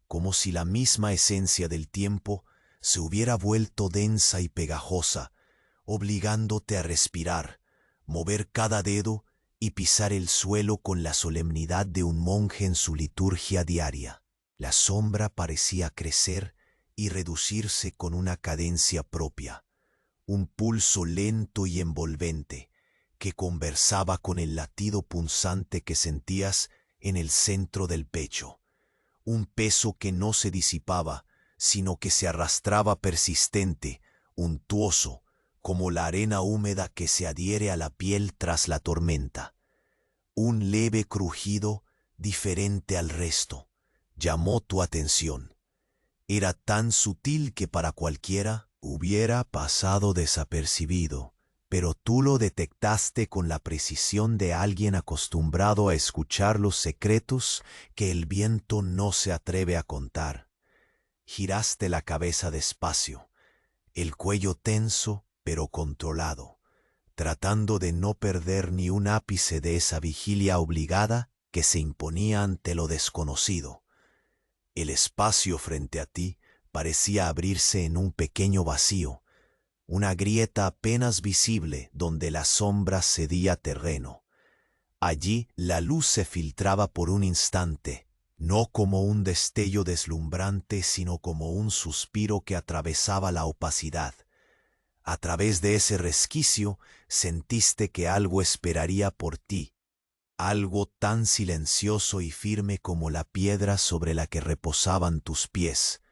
[SPEAKER 1] como si la misma esencia del tiempo se hubiera vuelto densa y pegajosa, obligándote a respirar, mover cada dedo y pisar el suelo con la solemnidad de un monje en su liturgia diaria. La sombra parecía crecer y reducirse con una cadencia propia, un pulso lento y envolvente que conversaba con el latido punzante que sentías en el centro del pecho, un peso que no se disipaba, sino que se arrastraba persistente, untuoso, como la arena húmeda que se adhiere a la piel tras la tormenta. Un leve crujido, diferente al resto, llamó tu atención. Era tan sutil que para cualquiera hubiera pasado desapercibido, pero tú lo detectaste con la precisión de alguien acostumbrado a escuchar los secretos que el viento no se atreve a contar. Giraste la cabeza despacio, el cuello tenso pero controlado, tratando de no perder ni un ápice de esa vigilia obligada que se imponía ante lo desconocido. El espacio frente a ti parecía abrirse en un pequeño vacío, una grieta apenas visible donde la sombra cedía terreno. Allí la luz se filtraba por un instante, no como un destello deslumbrante, sino como un suspiro que atravesaba la opacidad. A través de ese resquicio sentiste que algo esperaría por ti, algo tan silencioso y firme como la piedra sobre la que reposaban tus pies.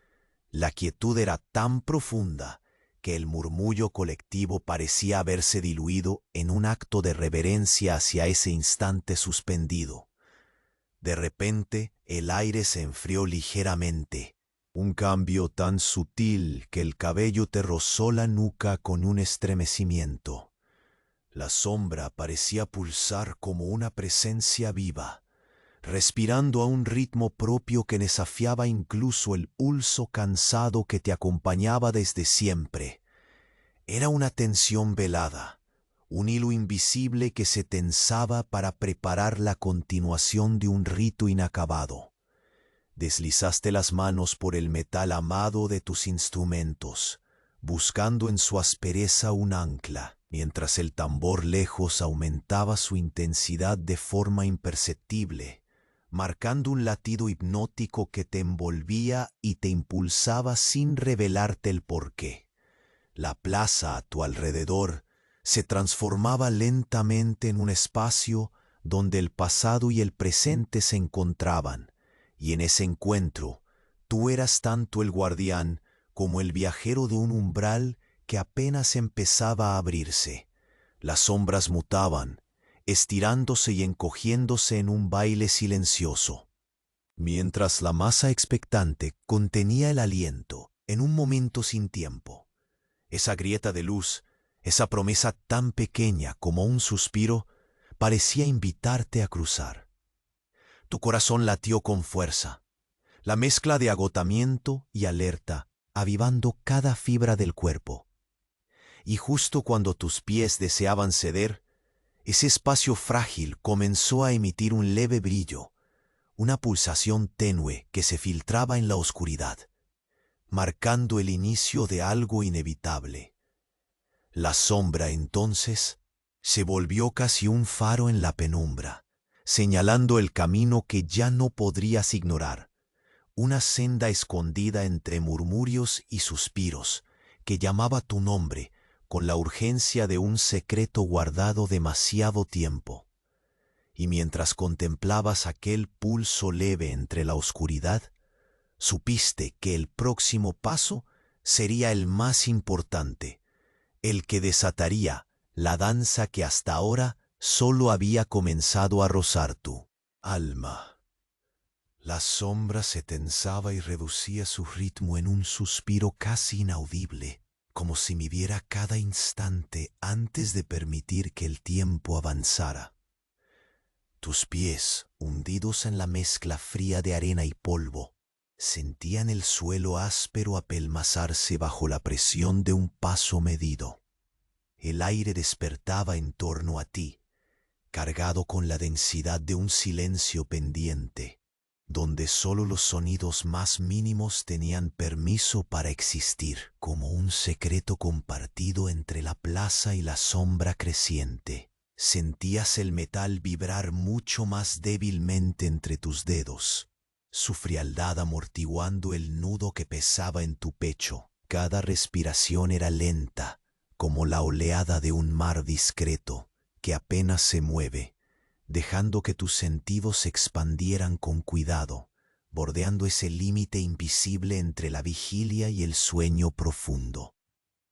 [SPEAKER 1] La quietud era tan profunda que el murmullo colectivo parecía haberse diluido en un acto de reverencia hacia ese instante suspendido. De repente, el aire se enfrió ligeramente, un cambio tan sutil que el cabello te rozó la nuca con un estremecimiento. La sombra parecía pulsar como una presencia viva, respirando a un ritmo propio que desafiaba incluso el pulso cansado que te acompañaba desde siempre. Era una tensión velada, un hilo invisible que se tensaba para preparar la continuación de un rito inacabado. Deslizaste las manos por el metal amado de tus instrumentos, buscando en su aspereza un ancla, mientras el tambor lejos aumentaba su intensidad de forma imperceptible, marcando un latido hipnótico que te envolvía y te impulsaba sin revelarte el porqué. La plaza a tu alrededor se transformaba lentamente en un espacio donde el pasado y el presente se encontraban, y en ese encuentro tú eras tanto el guardián como el viajero de un umbral que apenas empezaba a abrirse. Las sombras mutaban, estirándose y encogiéndose en un baile silencioso, mientras la masa expectante contenía el aliento en un momento sin tiempo. Esa grieta de luz, esa promesa tan pequeña como un suspiro, parecía invitarte a cruzar. Tu corazón latió con fuerza, la mezcla de agotamiento y alerta, avivando cada fibra del cuerpo. Y justo cuando tus pies deseaban ceder, ese espacio frágil comenzó a emitir un leve brillo, una pulsación tenue que se filtraba en la oscuridad, marcando el inicio de algo inevitable. La sombra entonces se volvió casi un faro en la penumbra, señalando el camino que ya no podrías ignorar, una senda escondida entre murmurios y suspiros que llamaba tu nombre con la urgencia de un secreto guardado demasiado tiempo. Y mientras contemplabas aquel pulso leve entre la oscuridad, supiste que el próximo paso sería el más importante, el que desataría la danza que hasta ahora solo había comenzado a rozar tu alma. La sombra se tensaba y reducía su ritmo en un suspiro casi inaudible, como si midiera cada instante antes de permitir que el tiempo avanzara. Tus pies, hundidos en la mezcla fría de arena y polvo, sentían el suelo áspero apelmazarse bajo la presión de un paso medido. El aire despertaba en torno a ti, cargado con la densidad de un silencio pendiente, donde sólo los sonidos más mínimos tenían permiso para existir, como un secreto compartido entre la plaza y la sombra creciente. Sentías el metal vibrar mucho más débilmente entre tus dedos, su frialdad amortiguando el nudo que pesaba en tu pecho. Cada respiración era lenta, como la oleada de un mar discreto que apenas se mueve, dejando que tus sentidos se expandieran con cuidado, bordeando ese límite invisible entre la vigilia y el sueño profundo.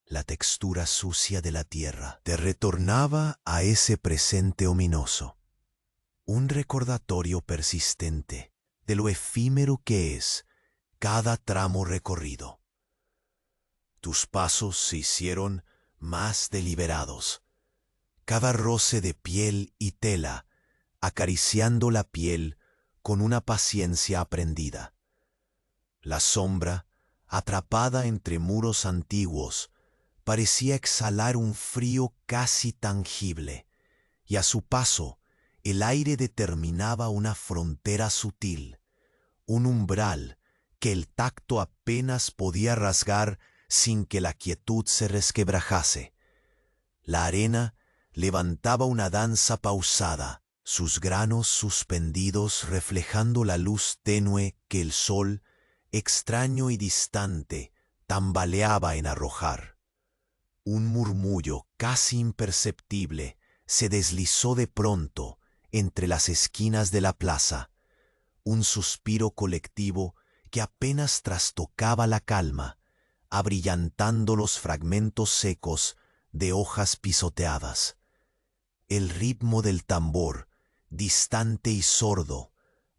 [SPEAKER 1] La textura sucia de la tierra te retornaba a ese presente ominoso, un recordatorio persistente de lo efímero que es cada tramo recorrido. Tus pasos se hicieron más deliberados, cada roce de piel y tela acariciando la piel con una paciencia aprendida. La sombra, atrapada entre muros antiguos, parecía exhalar un frío casi tangible, y a su paso el aire determinaba una frontera sutil, un umbral que el tacto apenas podía rasgar sin que la quietud se resquebrajase. La arena levantaba una danza pausada, sus granos suspendidos reflejando la luz tenue que el sol, extraño y distante, tambaleaba en arrojar. Un murmullo casi imperceptible se deslizó de pronto entre las esquinas de la plaza, un suspiro colectivo que apenas trastocaba la calma, abrillantando los fragmentos secos de hojas pisoteadas. El ritmo del tambor, distante y sordo,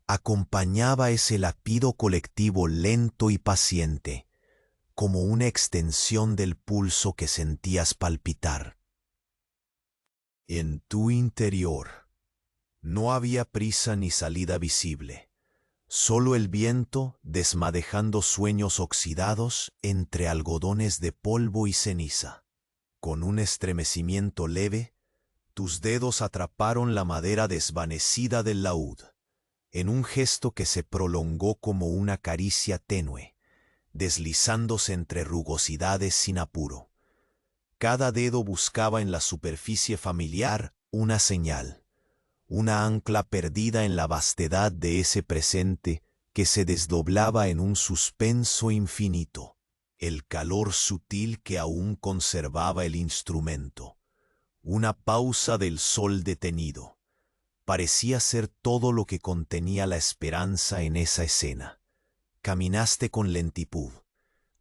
[SPEAKER 1] acompañaba ese latido colectivo lento y paciente, como una extensión del pulso que sentías palpitar. En tu interior no había prisa ni salida visible, solo el viento desmadejando sueños oxidados entre algodones de polvo y ceniza. Con un estremecimiento leve, tus dedos atraparon la madera desvanecida del laúd, en un gesto que se prolongó como una caricia tenue, deslizándose entre rugosidades sin apuro. Cada dedo buscaba en la superficie familiar una señal, una ancla perdida en la vastedad de ese presente que se desdoblaba en un suspenso infinito, el calor sutil que aún conservaba el instrumento, una pausa del sol detenido. Parecía ser todo lo que contenía la esperanza en esa escena. Caminaste con lentitud,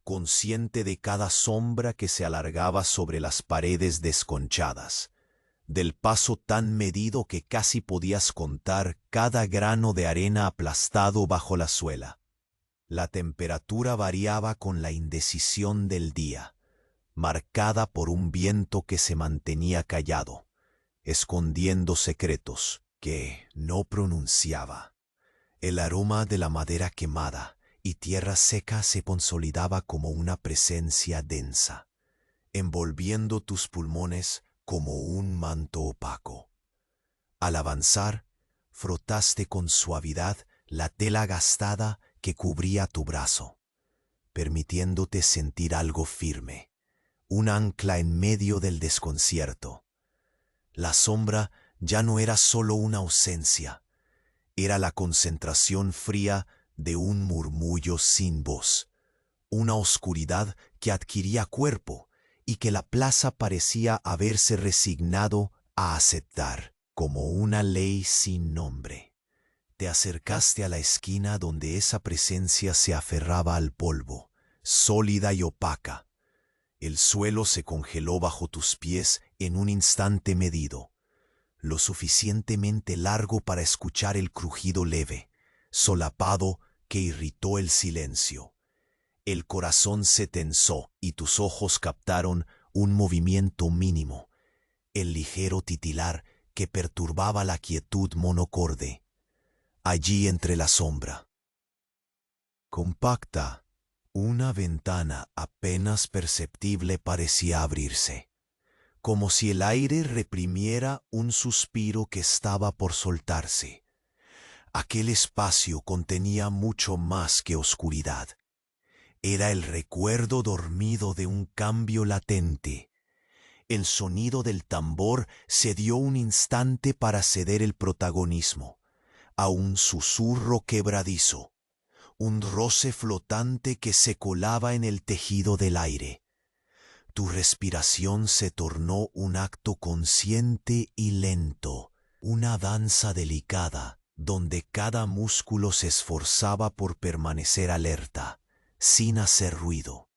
[SPEAKER 1] consciente de cada sombra que se alargaba sobre las paredes desconchadas, del paso tan medido que casi podías contar cada grano de arena aplastado bajo la suela. La temperatura variaba con la indecisión del día, marcada por un viento que se mantenía callado, escondiendo secretos que no pronunciaba. El aroma de la madera quemada y tierra seca se consolidaba como una presencia densa, envolviendo tus pulmones como un manto opaco. Al avanzar, frotaste con suavidad la tela gastada que cubría tu brazo, permitiéndote sentir algo firme, un ancla en medio del desconcierto. La sombra ya no era solo una ausencia, era la concentración fría de un murmullo sin voz, una oscuridad que adquiría cuerpo y que la plaza parecía haberse resignado a aceptar como una ley sin nombre. Te acercaste a la esquina donde esa presencia se aferraba al polvo, sólida y opaca. El suelo se congeló bajo tus pies en un instante medido, lo suficientemente largo para escuchar el crujido leve, solapado, que irritó el silencio. El corazón se tensó y tus ojos captaron un movimiento mínimo, el ligero titilar que perturbaba la quietud monocorde, allí entre la sombra. Compacta, una ventana apenas perceptible parecía abrirse, como si el aire reprimiera un suspiro que estaba por soltarse. Aquel espacio contenía mucho más que oscuridad. Era el recuerdo dormido de un cambio latente. El sonido del tambor se dio un instante para ceder el protagonismo a un susurro quebradizo, un roce flotante que se colaba en el tejido del aire. Tu respiración se tornó un acto consciente y lento, una danza delicada, donde cada músculo se esforzaba por permanecer alerta, sin hacer ruido.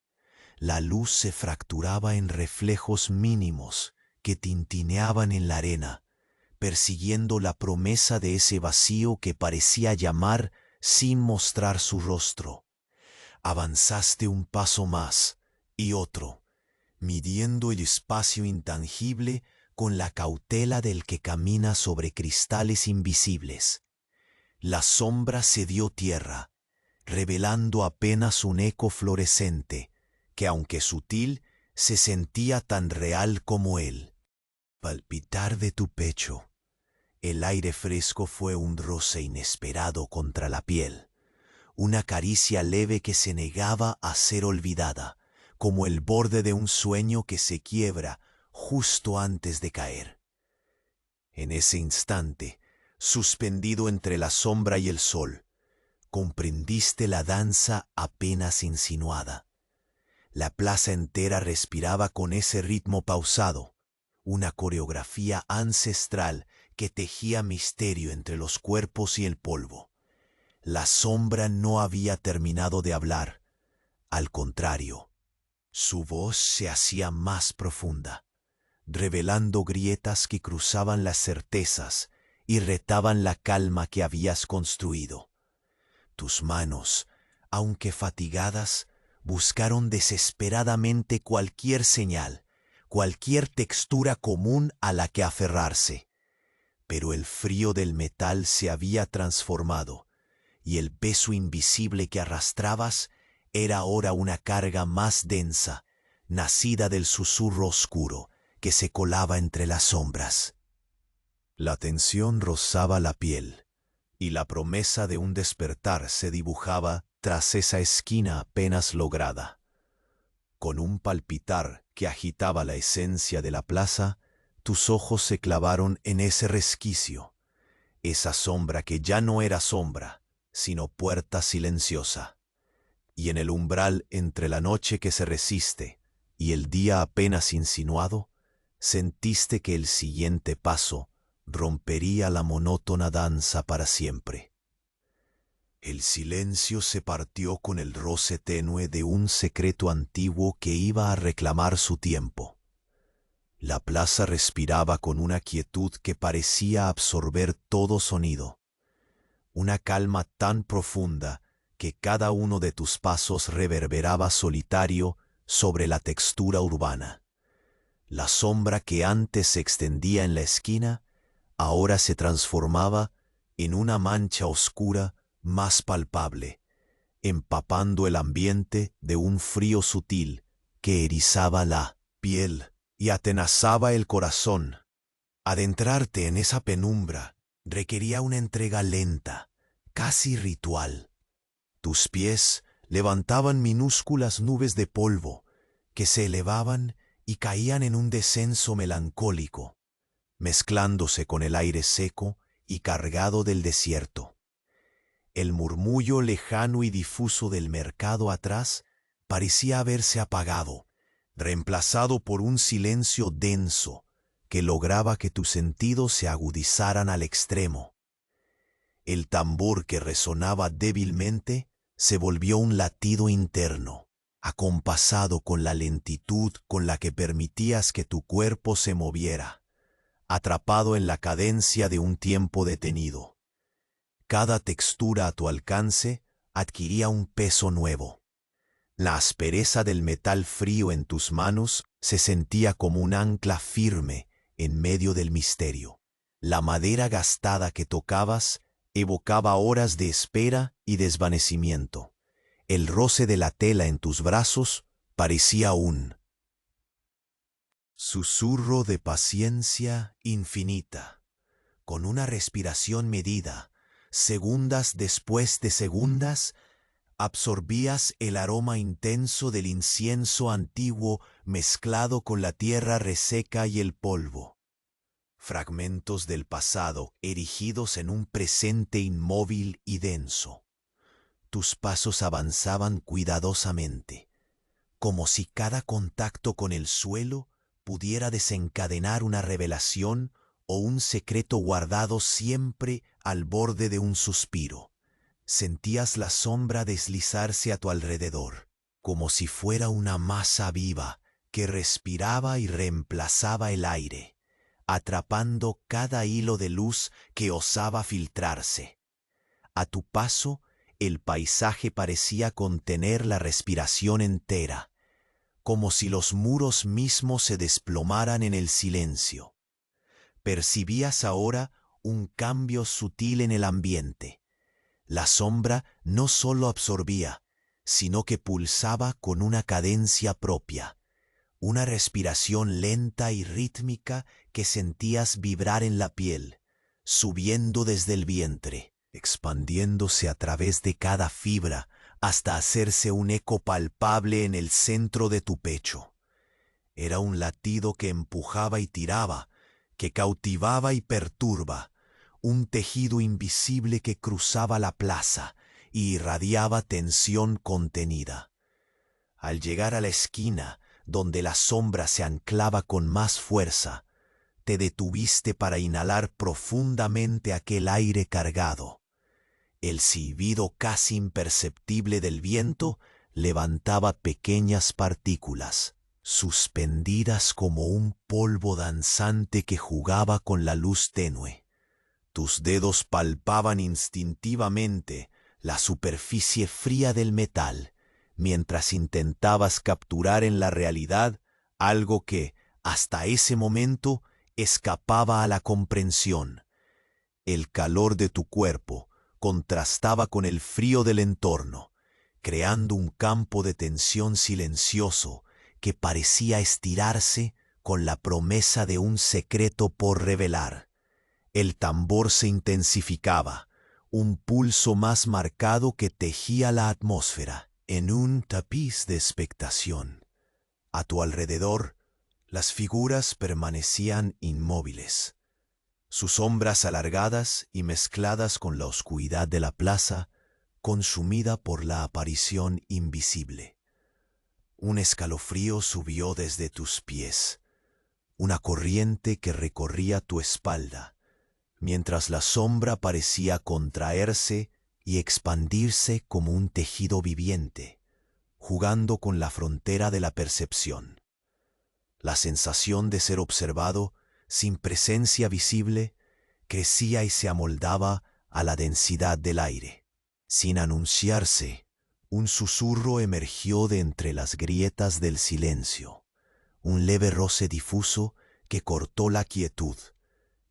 [SPEAKER 1] La luz se fracturaba en reflejos mínimos que tintineaban en la arena, persiguiendo la promesa de ese vacío que parecía llamar sin mostrar su rostro. Avanzaste un paso más y otro, midiendo el espacio intangible con la cautela del que camina sobre cristales invisibles. La sombra se dio tierra, revelando apenas un eco fluorescente, que aunque sutil, se sentía tan real como él. Palpitar de tu pecho. El aire fresco fue un roce inesperado contra la piel, una caricia leve que se negaba a ser olvidada, como el borde de un sueño que se quiebra justo antes de caer. En ese instante, suspendido entre la sombra y el sol, comprendiste la danza apenas insinuada. La plaza entera respiraba con ese ritmo pausado, una coreografía ancestral que tejía misterio entre los cuerpos y el polvo. La sombra no había terminado de hablar. Al contrario, su voz se hacía más profunda, revelando grietas que cruzaban las certezas y retaban la calma que habías construido. Tus manos, aunque fatigadas, buscaron desesperadamente cualquier señal, cualquier textura común a la que aferrarse. Pero el frío del metal se había transformado, y el peso invisible que arrastrabas era ahora una carga más densa, nacida del susurro oscuro que se colaba entre las sombras. La tensión rozaba la piel, y la promesa de un despertar se dibujaba tras esa esquina apenas lograda. Con un palpitar que agitaba la esencia de la plaza, tus ojos se clavaron en ese resquicio, esa sombra que ya no era sombra, sino puerta silenciosa. Y en el umbral entre la noche que se resiste y el día apenas insinuado, sentiste que el siguiente paso rompería la monótona danza para siempre. El silencio se partió con el roce tenue de un secreto antiguo que iba a reclamar su tiempo. La plaza respiraba con una quietud que parecía absorber todo sonido, una calma tan profunda que cada uno de tus pasos reverberaba solitario sobre la textura urbana. La sombra que antes se extendía en la esquina, ahora se transformaba en una mancha oscura más palpable, empapando el ambiente de un frío sutil que erizaba la piel y atenazaba el corazón. Adentrarte en esa penumbra requería una entrega lenta, casi ritual. Tus pies levantaban minúsculas nubes de polvo que se elevaban y caían en un descenso melancólico, mezclándose con el aire seco y cargado del desierto. El murmullo lejano y difuso del mercado atrás parecía haberse apagado, reemplazado por un silencio denso que lograba que tus sentidos se agudizaran al extremo. El tambor que resonaba débilmente se volvió un latido interno, acompasado con la lentitud con la que permitías que tu cuerpo se moviera, atrapado en la cadencia de un tiempo detenido. Cada textura a tu alcance adquiría un peso nuevo. La aspereza del metal frío en tus manos se sentía como un ancla firme en medio del misterio. La madera gastada que tocabas evocaba horas de espera y desvanecimiento. El roce de la tela en tus brazos parecía un susurro de paciencia infinita, con una respiración medida, segundas después de segundas, absorbías el aroma intenso del incienso antiguo mezclado con la tierra reseca y el polvo. Fragmentos del pasado erigidos en un presente inmóvil y denso. Tus pasos avanzaban cuidadosamente, como si cada contacto con el suelo pudiera desencadenar una revelación o un secreto guardado siempre al borde de un suspiro. Sentías la sombra deslizarse a tu alrededor, como si fuera una masa viva que respiraba y reemplazaba el aire, atrapando cada hilo de luz que osaba filtrarse. A tu paso, el paisaje parecía contener la respiración entera, como si los muros mismos se desplomaran en el silencio. Percibías ahora un cambio sutil en el ambiente. La sombra no solo absorbía, sino que pulsaba con una cadencia propia, una respiración lenta y rítmica que sentías vibrar en la piel, subiendo desde el vientre, expandiéndose a través de cada fibra, hasta hacerse un eco palpable en el centro de tu pecho. Era un latido que empujaba y tiraba, que cautivaba y perturba, un tejido invisible que cruzaba la plaza y irradiaba tensión contenida. Al llegar a la esquina, donde la sombra se anclaba con más fuerza, te detuviste para inhalar profundamente aquel aire cargado. El silbido casi imperceptible del viento levantaba pequeñas partículas, suspendidas como un polvo danzante que jugaba con la luz tenue. Tus dedos palpaban instintivamente la superficie fría del metal, mientras intentabas capturar en la realidad algo que, hasta ese momento, escapaba a la comprensión. El calor de tu cuerpo contrastaba con el frío del entorno, creando un campo de tensión silencioso que parecía estirarse con la promesa de un secreto por revelar. El tambor se intensificaba, un pulso más marcado que tejía la atmósfera en un tapiz de expectación. A tu alrededor, las figuras permanecían inmóviles. Sus sombras alargadas y mezcladas con la oscuridad de la plaza, consumida por la aparición invisible. Un escalofrío subió desde tus pies, una corriente que recorría tu espalda, mientras la sombra parecía contraerse y expandirse como un tejido viviente, jugando con la frontera de la percepción. La sensación de ser observado sin presencia visible crecía y se amoldaba a la densidad del aire. Sin anunciarse, un susurro emergió de entre las grietas del silencio, un leve roce difuso que cortó la quietud,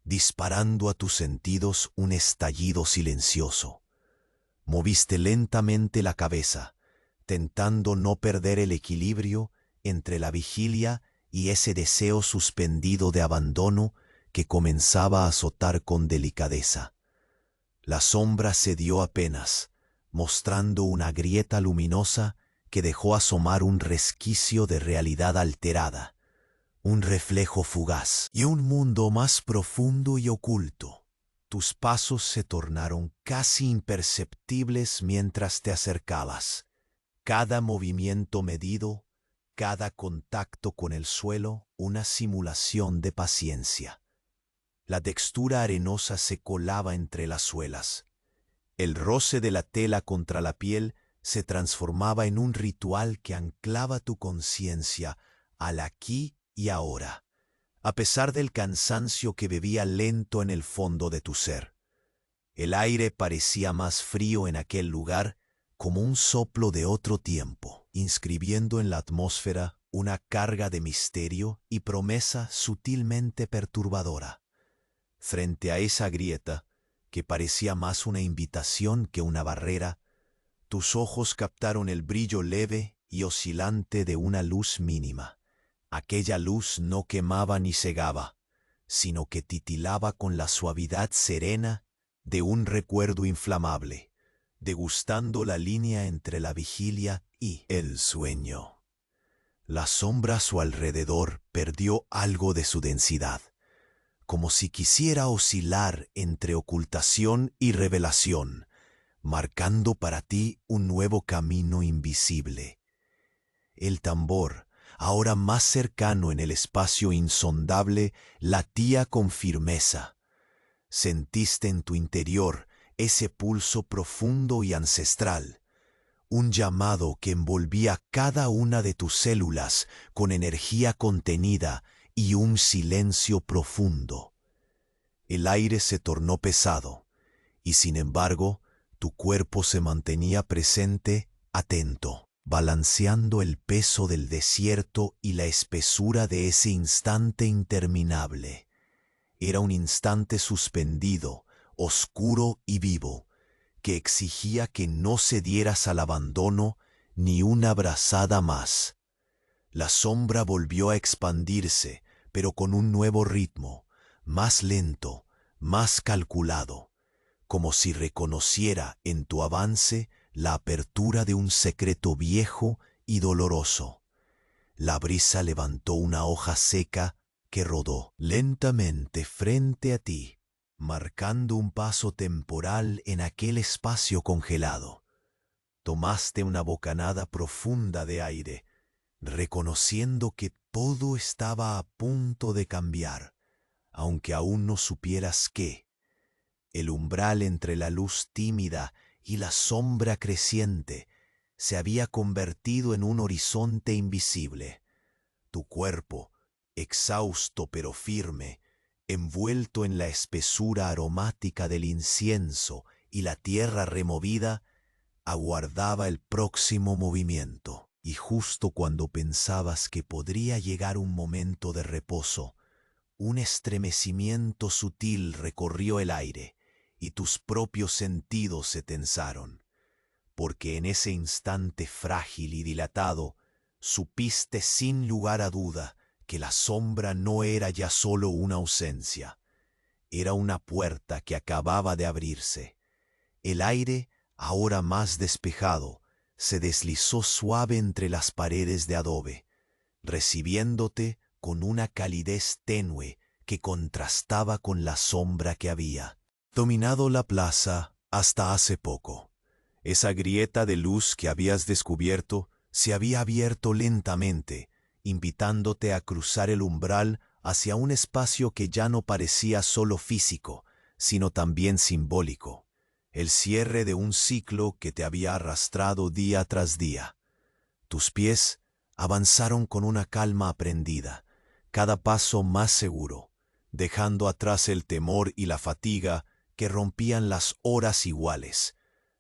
[SPEAKER 1] disparando a tus sentidos un estallido silencioso. Moviste lentamente la cabeza, tentando no perder el equilibrio entre la vigilia y ese deseo suspendido de abandono que comenzaba a azotar con delicadeza. La sombra cedió apenas, mostrando una grieta luminosa que dejó asomar un resquicio de realidad alterada, un reflejo fugaz y un mundo más profundo y oculto. Tus pasos se tornaron casi imperceptibles mientras te acercabas. Cada movimiento medido, cada contacto con el suelo, una simulación de paciencia. La textura arenosa se colaba entre las suelas. El roce de la tela contra la piel se transformaba en un ritual que anclaba tu conciencia al aquí y ahora, a pesar del cansancio que bebía lento en el fondo de tu ser. El aire parecía más frío en aquel lugar, como un soplo de otro tiempo, inscribiendo en la atmósfera una carga de misterio y promesa sutilmente perturbadora. Frente a esa grieta, que parecía más una invitación que una barrera, tus ojos captaron el brillo leve y oscilante de una luz mínima. Aquella luz no quemaba ni cegaba, sino que titilaba con la suavidad serena de un recuerdo inflamable, degustando la línea entre la vigilia y el sueño. La sombra a su alrededor perdió algo de su densidad, como si quisiera oscilar entre ocultación y revelación, marcando para ti un nuevo camino invisible. El tambor, ahora más cercano en el espacio insondable, latía con firmeza. Sentiste en tu interior ese pulso profundo y ancestral, un llamado que envolvía cada una de tus células con energía contenida y un silencio profundo. El aire se tornó pesado, y sin embargo, tu cuerpo se mantenía presente, atento, balanceando el peso del desierto y la espesura de ese instante interminable. Era un instante suspendido, oscuro y vivo, que exigía que no cedieras al abandono ni una brazada más. La sombra volvió a expandirse, pero con un nuevo ritmo, más lento, más calculado, como si reconociera en tu avance la apertura de un secreto viejo y doloroso. La brisa levantó una hoja seca que rodó lentamente frente a ti, marcando un paso temporal en aquel espacio congelado. Tomaste una bocanada profunda de aire, reconociendo que todo estaba a punto de cambiar, aunque aún no supieras qué. El umbral entre la luz tímida y la sombra creciente se había convertido en un horizonte invisible. Tu cuerpo, exhausto pero firme, envuelto en la espesura aromática del incienso y la tierra removida, aguardaba el próximo movimiento. Y justo cuando pensabas que podría llegar un momento de reposo, un estremecimiento sutil recorrió el aire y tus propios sentidos se tensaron, porque en ese instante frágil y dilatado supiste sin lugar a duda que la sombra no era ya solo una ausencia, era una puerta que acababa de abrirse. El aire, ahora más despejado, se deslizó suave entre las paredes de adobe, recibiéndote con una calidez tenue que contrastaba con la sombra que había dominado la plaza hasta hace poco. Esa grieta de luz que habías descubierto se había abierto lentamente, invitándote a cruzar el umbral hacia un espacio que ya no parecía solo físico, sino también simbólico, el cierre de un ciclo que te había arrastrado día tras día. Tus pies avanzaron con una calma aprendida, cada paso más seguro, dejando atrás el temor y la fatiga que rompían las horas iguales.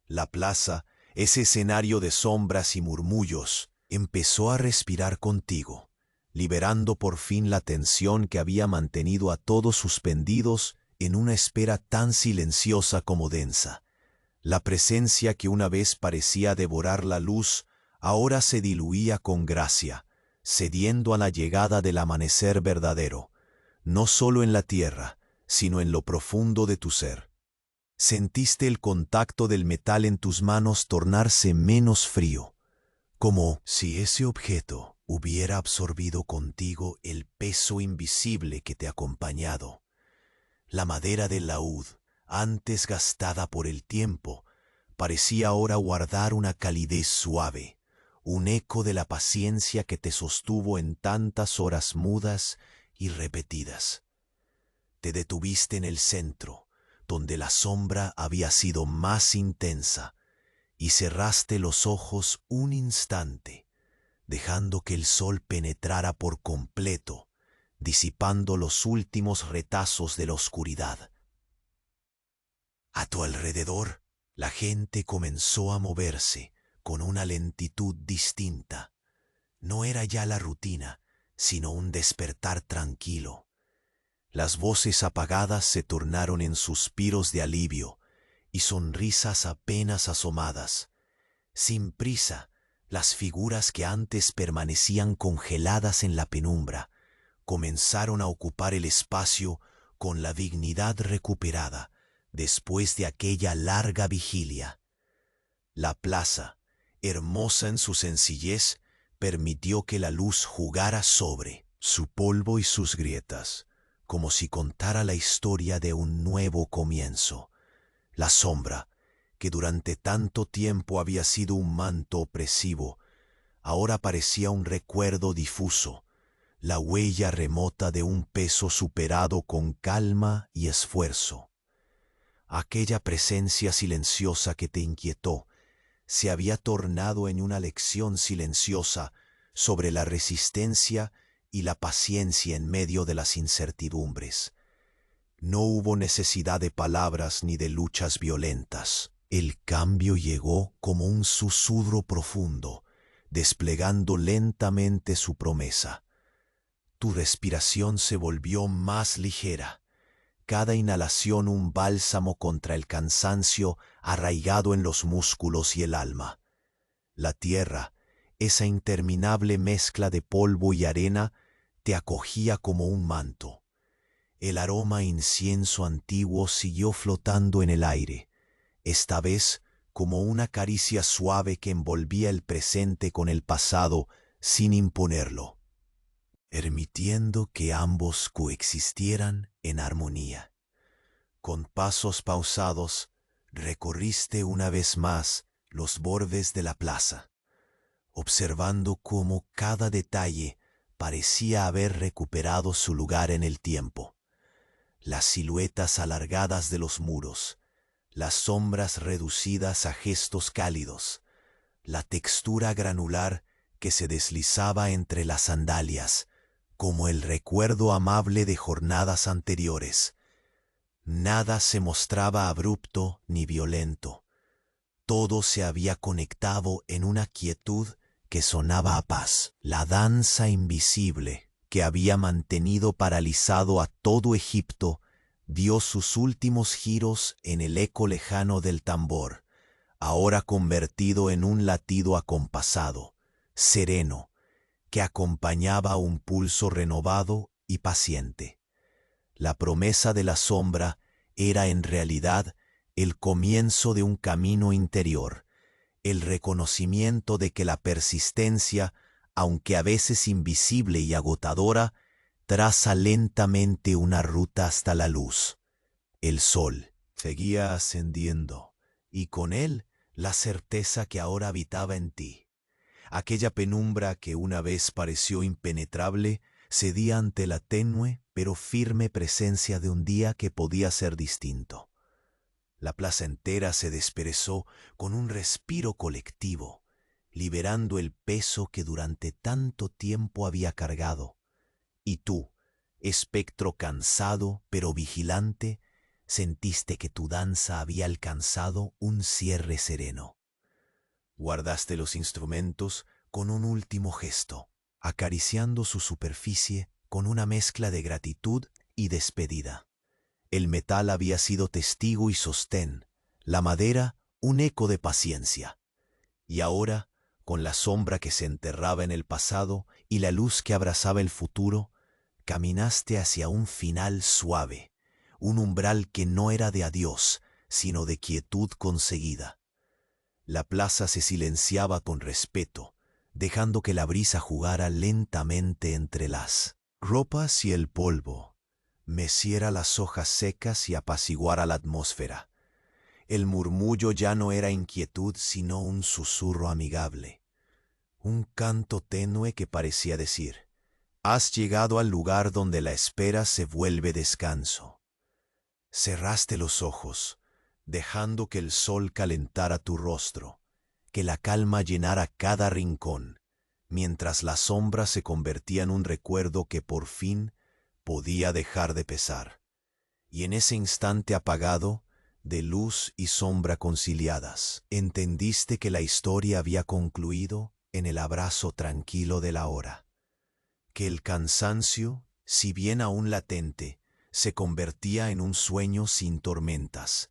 [SPEAKER 1] La plaza, ese escenario de sombras y murmullos, empezó a respirar contigo, liberando por fin la tensión que había mantenido a todos suspendidos en una espera tan silenciosa como densa. La presencia que una vez parecía devorar la luz, ahora se diluía con gracia, cediendo a la llegada del amanecer verdadero, no solo en la tierra, sino en lo profundo de tu ser. Sentiste el contacto del metal en tus manos tornarse menos frío, como si ese objeto hubiera absorbido contigo el peso invisible que te ha acompañado. La madera del laúd, antes gastada por el tiempo, parecía ahora guardar una calidez suave, un eco de la paciencia que te sostuvo en tantas horas mudas y repetidas. Te detuviste en el centro, donde la sombra había sido más intensa, y cerraste los ojos un instante, dejando que el sol penetrara por completo, disipando los últimos retazos de la oscuridad. A tu alrededor, la gente comenzó a moverse con una lentitud distinta. No era ya la rutina, sino un despertar tranquilo. Las voces apagadas se tornaron en suspiros de alivio y sonrisas apenas asomadas. Sin prisa, las figuras que antes permanecían congeladas en la penumbra comenzaron a ocupar el espacio con la dignidad recuperada después de aquella larga vigilia. La plaza, hermosa en su sencillez, permitió que la luz jugara sobre su polvo y sus grietas, como si contara la historia de un nuevo comienzo. La sombra, que durante tanto tiempo había sido un manto opresivo, ahora parecía un recuerdo difuso, la huella remota de un peso superado con calma y esfuerzo. Aquella presencia silenciosa que te inquietó se había tornado en una lección silenciosa sobre la resistencia y la paciencia en medio de las incertidumbres. No hubo necesidad de palabras ni de luchas violentas. El cambio llegó como un susurro profundo, desplegando lentamente su promesa. Tu respiración se volvió más ligera, cada inhalación un bálsamo contra el cansancio arraigado en los músculos y el alma. La tierra, esa interminable mezcla de polvo y arena, te acogía como un manto. El aroma a incienso antiguo siguió flotando en el aire, esta vez como una caricia suave que envolvía el presente con el pasado sin imponerlo, permitiendo que ambos coexistieran en armonía. Con pasos pausados, recorriste una vez más los bordes de la plaza, observando cómo cada detalle parecía haber recuperado su lugar en el tiempo. Las siluetas alargadas de los muros, las sombras reducidas a gestos cálidos, la textura granular que se deslizaba entre las sandalias, como el recuerdo amable de jornadas anteriores. Nada se mostraba abrupto ni violento. Todo se había conectado en una quietud que sonaba a paz. La danza invisible que había mantenido paralizado a todo Egipto dio sus últimos giros en el eco lejano del tambor, ahora convertido en un latido acompasado, sereno, que acompañaba un pulso renovado y paciente. La promesa de la sombra era en realidad el comienzo de un camino interior, el reconocimiento de que la persistencia, aunque a veces invisible y agotadora, traza lentamente una ruta hasta la luz. El sol seguía ascendiendo, y con él la certeza que ahora habitaba en ti. Aquella penumbra que una vez pareció impenetrable cedía ante la tenue pero firme presencia de un día que podía ser distinto. La plaza entera se desperezó con un respiro colectivo, liberando el peso que durante tanto tiempo había cargado. Y tú, espectro cansado pero vigilante, sentiste que tu danza había alcanzado un cierre sereno. Guardaste los instrumentos con un último gesto, acariciando su superficie con una mezcla de gratitud y despedida. El metal había sido testigo y sostén, la madera un eco de paciencia. Y ahora, con la sombra que se enterraba en el pasado y la luz que abrazaba el futuro, caminaste hacia un final suave, un umbral que no era de adiós, sino de quietud conseguida. La plaza se silenciaba con respeto, dejando que la brisa jugara lentamente entre las ropas y el polvo, meciera las hojas secas y apaciguara la atmósfera. El murmullo ya no era inquietud, sino un susurro amigable, un canto tenue que parecía decir: has llegado al lugar donde la espera se vuelve descanso. Cerraste los ojos, dejando que el sol calentara tu rostro, que la calma llenara cada rincón, mientras la sombra se convertía en un recuerdo que por fin podía dejar de pesar. Y en ese instante apagado, de luz y sombra conciliadas, entendiste que la historia había concluido en el abrazo tranquilo de la hora, que el cansancio, si bien aún latente, se convertía en un sueño sin tormentas,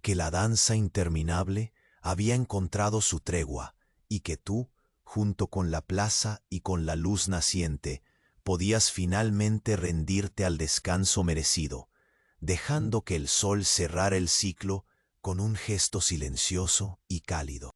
[SPEAKER 1] que la danza interminable había encontrado su tregua y que tú, junto con la plaza y con la luz naciente, podías finalmente rendirte al descanso merecido, dejando que el sol cerrara el ciclo con un gesto silencioso y cálido.